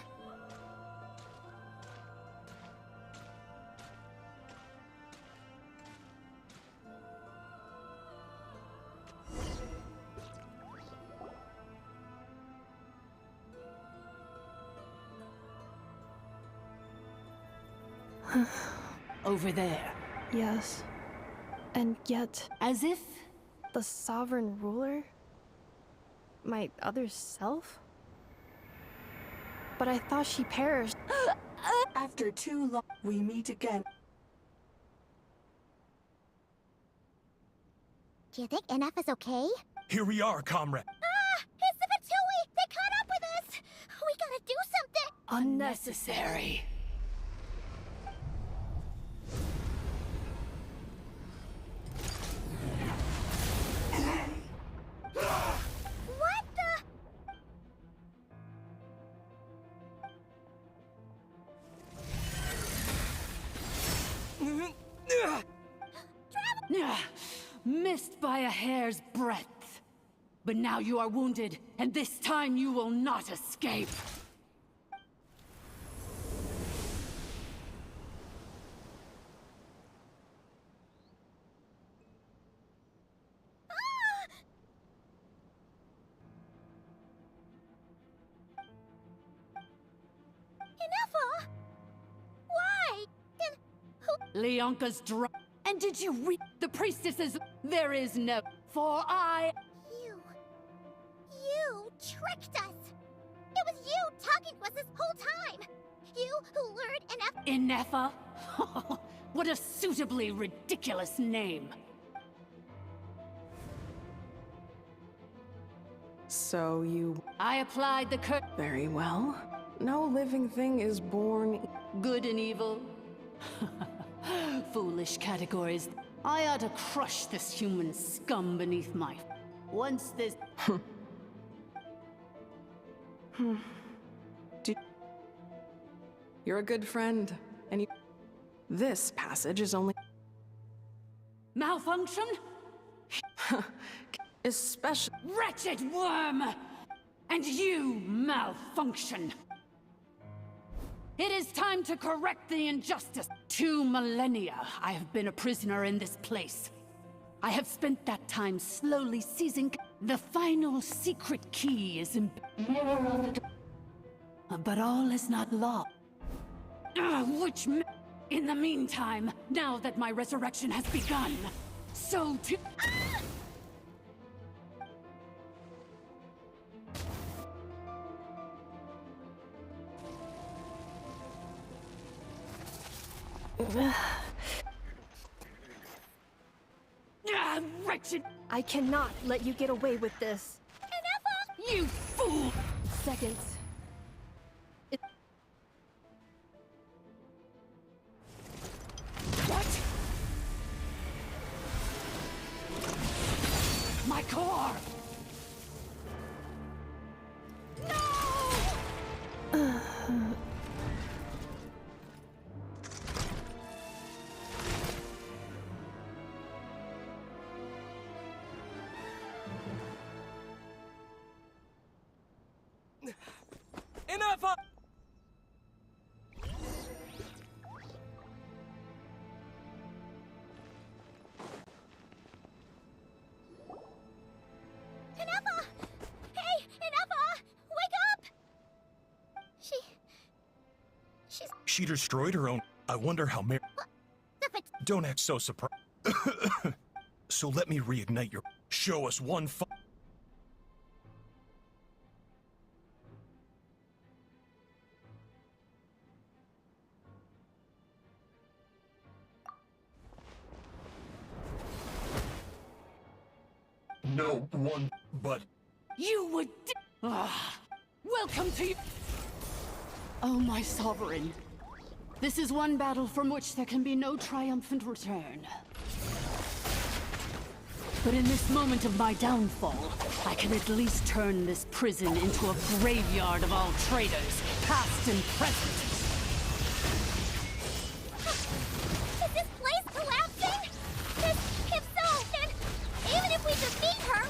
Over there. Yes. And yet... As if... The sovereign ruler? My other self? But I thought she perished. After too long, we meet again. Do you think INEFFA's okay? Here we are, comrade. Ah! It's the Fatui! They caught up with us! We gotta do something! Unnecessary. What the? Missed by a hair's breadth. But now you are wounded, and this time you will not escape. INEFFA? Why? Then who? Leonka's dry. And did you read the priestesses? There is no... For I... You tricked us! It was you talking to us this whole time! You who lured INEFFA? What a suitably ridiculous name. So you... I applied the curse. Very well. No living thing is born... Good and evil. Foolish categories. I ought to crush this human scum beneath my... Once this... You're a good friend, and you... This passage is only... Malfunction? Especially... Wretched worm! And you malfunction! It is time to correct the injustice. 2 millennia I have been a prisoner in this place. I have spent that time slowly seizing... The final secret key is in... Mirror of the... But all is not lost. In the meantime, now that my resurrection has begun, so too... protection! I cannot let you get away with this. INEFFA! You fool! Seconds. What? My core! INEFFA! INEFFA! Hey, INEFFA! Wake up! She's... She destroyed her own. I wonder how Mary. Don't act so surprised. So let me reignite your. Show us one. No one, but. You would. Welcome to you. Oh, my sovereign. This is one battle from which there can be no triumphant return. But in this moment of my downfall, I can at least turn this prison into a graveyard of all traitors, past and present. Is this place collapsing? If so, then even if we defeat her,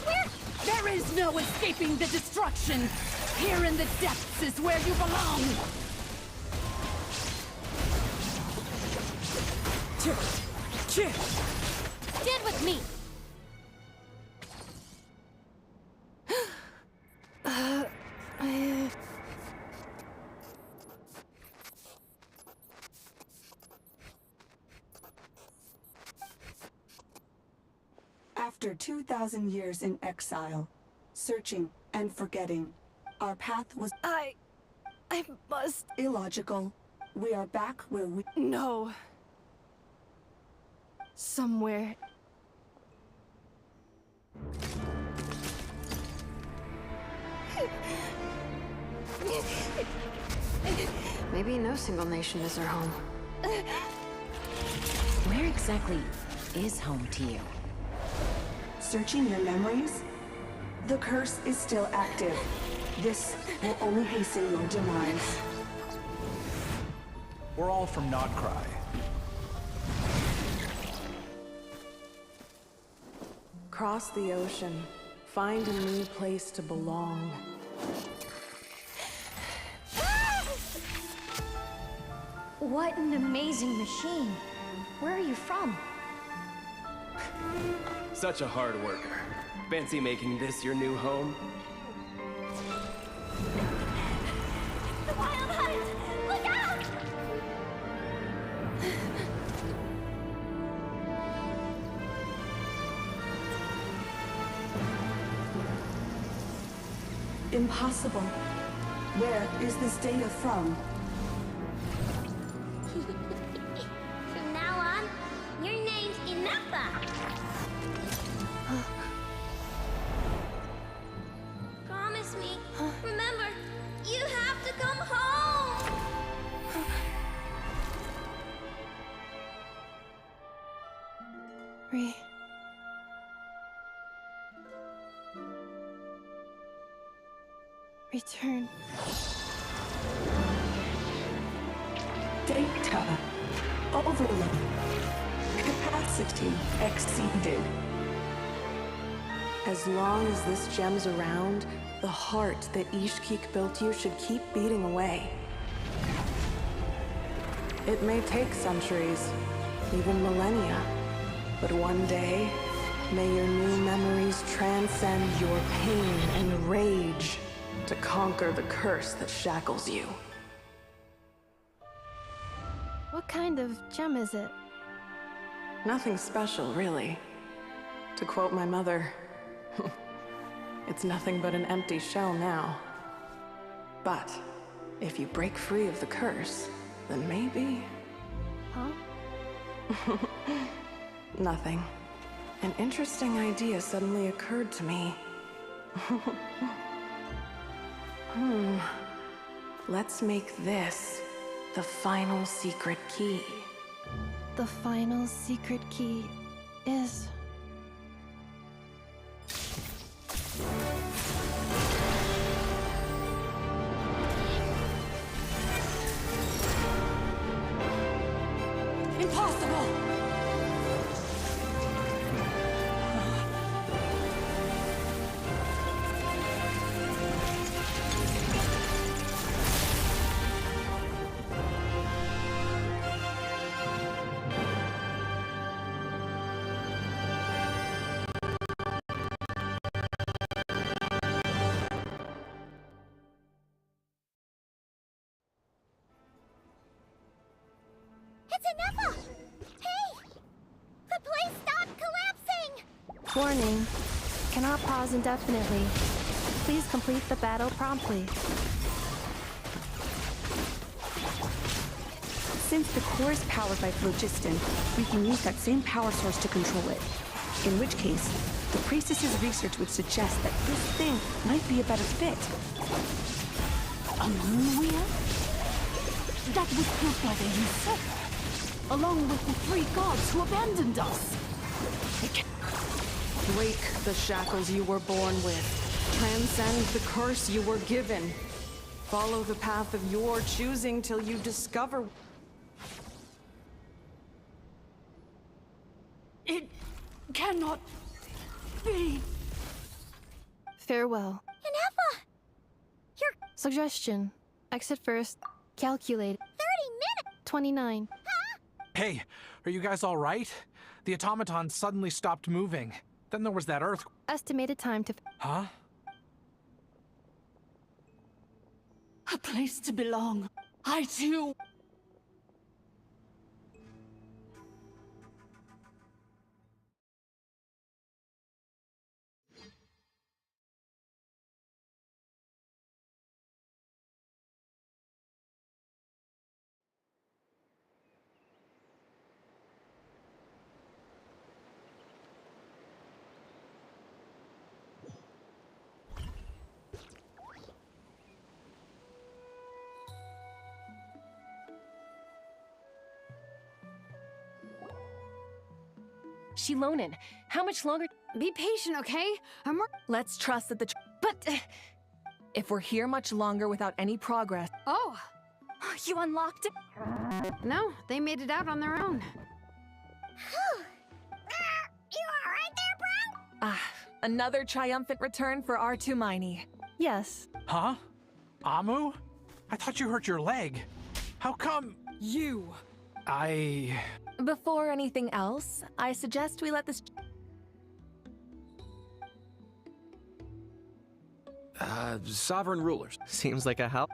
There is no escaping the destruction! Here in the depths is where you belong! Stand with me! After 2,000 years in exile, searching and forgetting, our path was... I must... illogical. We are back where we... No. Somewhere. Maybe no single nation is our home. Where exactly is home to you? Searching your memories? The curse is still active. This will only hasten your demise. We're all from Nodcry. Cross the ocean. Find a new place to belong. What an amazing machine. Where are you from? Such a hard worker. Fancy making this your new home? The Wild Hunt! Look out! Impossible. Where is this data from? From now on, your name's INEFFA. Promise me. Remember, you have to come home. Return. Data overload. Capacity exceeded. As long as this gem's around, the heart that Ishkik built you should keep beating away. It may take centuries, even millennia, but one day, may your new memories transcend your pain and rage to conquer the curse that shackles you. What kind of gem is it? Nothing special, really. To quote my mother, it's nothing but an empty shell now. But if you break free of the curse, then maybe... Huh? Nothing. An interesting idea suddenly occurred to me. Let's make this the final secret key. The final secret key is... Impossible! It's INEFFA! Hey! The place stopped collapsing! Warning. Cannot pause indefinitely. Please complete the battle promptly. Since the core is powered by phlogiston, we can use that same power source to control it. In which case, the priestess's research would suggest that this thing might be a better fit. A moon wheel? That was built by the usurper, along with the three gods who abandoned us. Break the shackles you were born with. Transcend the curse you were given. Follow the path of your choosing till you discover... It cannot be. Farewell. INEFFA! Your Suggestion. Exit first. Calculate. 30 minutes! 29. Hey, are you guys all right? The automaton suddenly stopped moving. Then there was that earth... Estimated time to... Huh? A place to belong. I too... Shilonin, how much longer? Be patient, okay? Let's trust that But... if we're here much longer without any progress... Oh! You unlocked it? No, they made it out on their own. You alright there, bro? Another triumphant return for R2 Miney. Yes. Huh? Amu? I thought you hurt your leg. How come... You! Before anything else, I suggest we let this... Sovereign rulers. Seems like a help.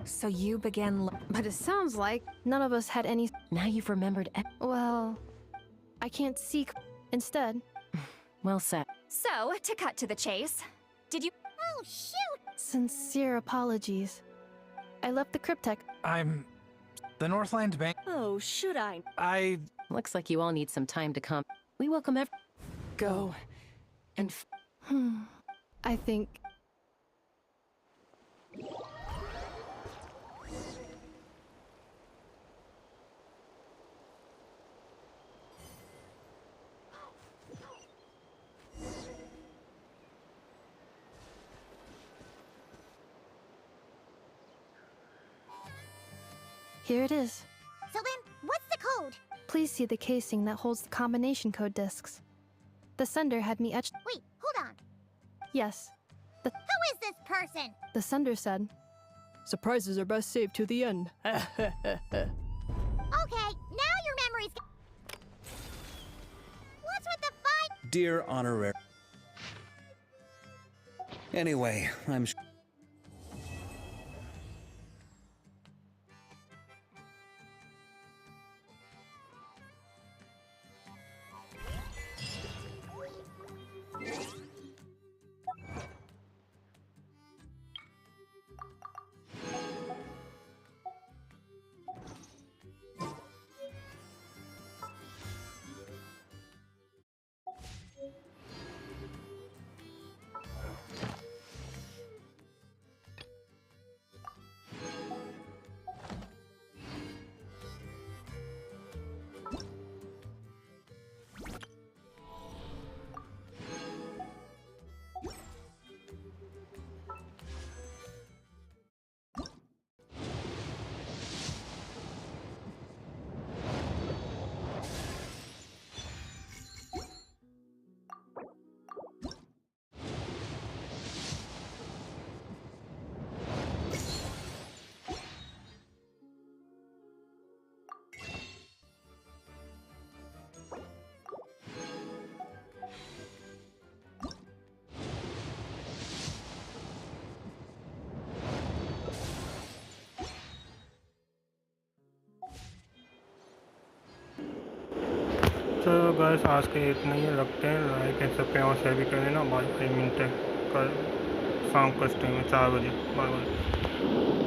So you began... But it sounds like none of us had any... Now you've remembered... Well... I can't seek... Instead... Well said. So, to cut to the chase, did you... Oh, shoot! Sincere apologies. I left the cryptech... I'm... The Northland Bank... Oh, should I? Looks like you all need some time to come. We welcome every... Go. And... I think... Here it is. So then, what's the code? Please see the casing that holds the combination code discs. The sender had me etched... Wait, hold on. Yes. Who is this person? The sender said... Surprises are best saved to the end. Okay, now your memory's... What's with the fight? Dear Honorary... Anyway, I'm... चलो guys आज के इतना ही रखते हैं। Like and subscribe और share भी कर देना। बाय बाय, मिलते हैं कल शाम का टाइम में 4 बजे। Bye bye.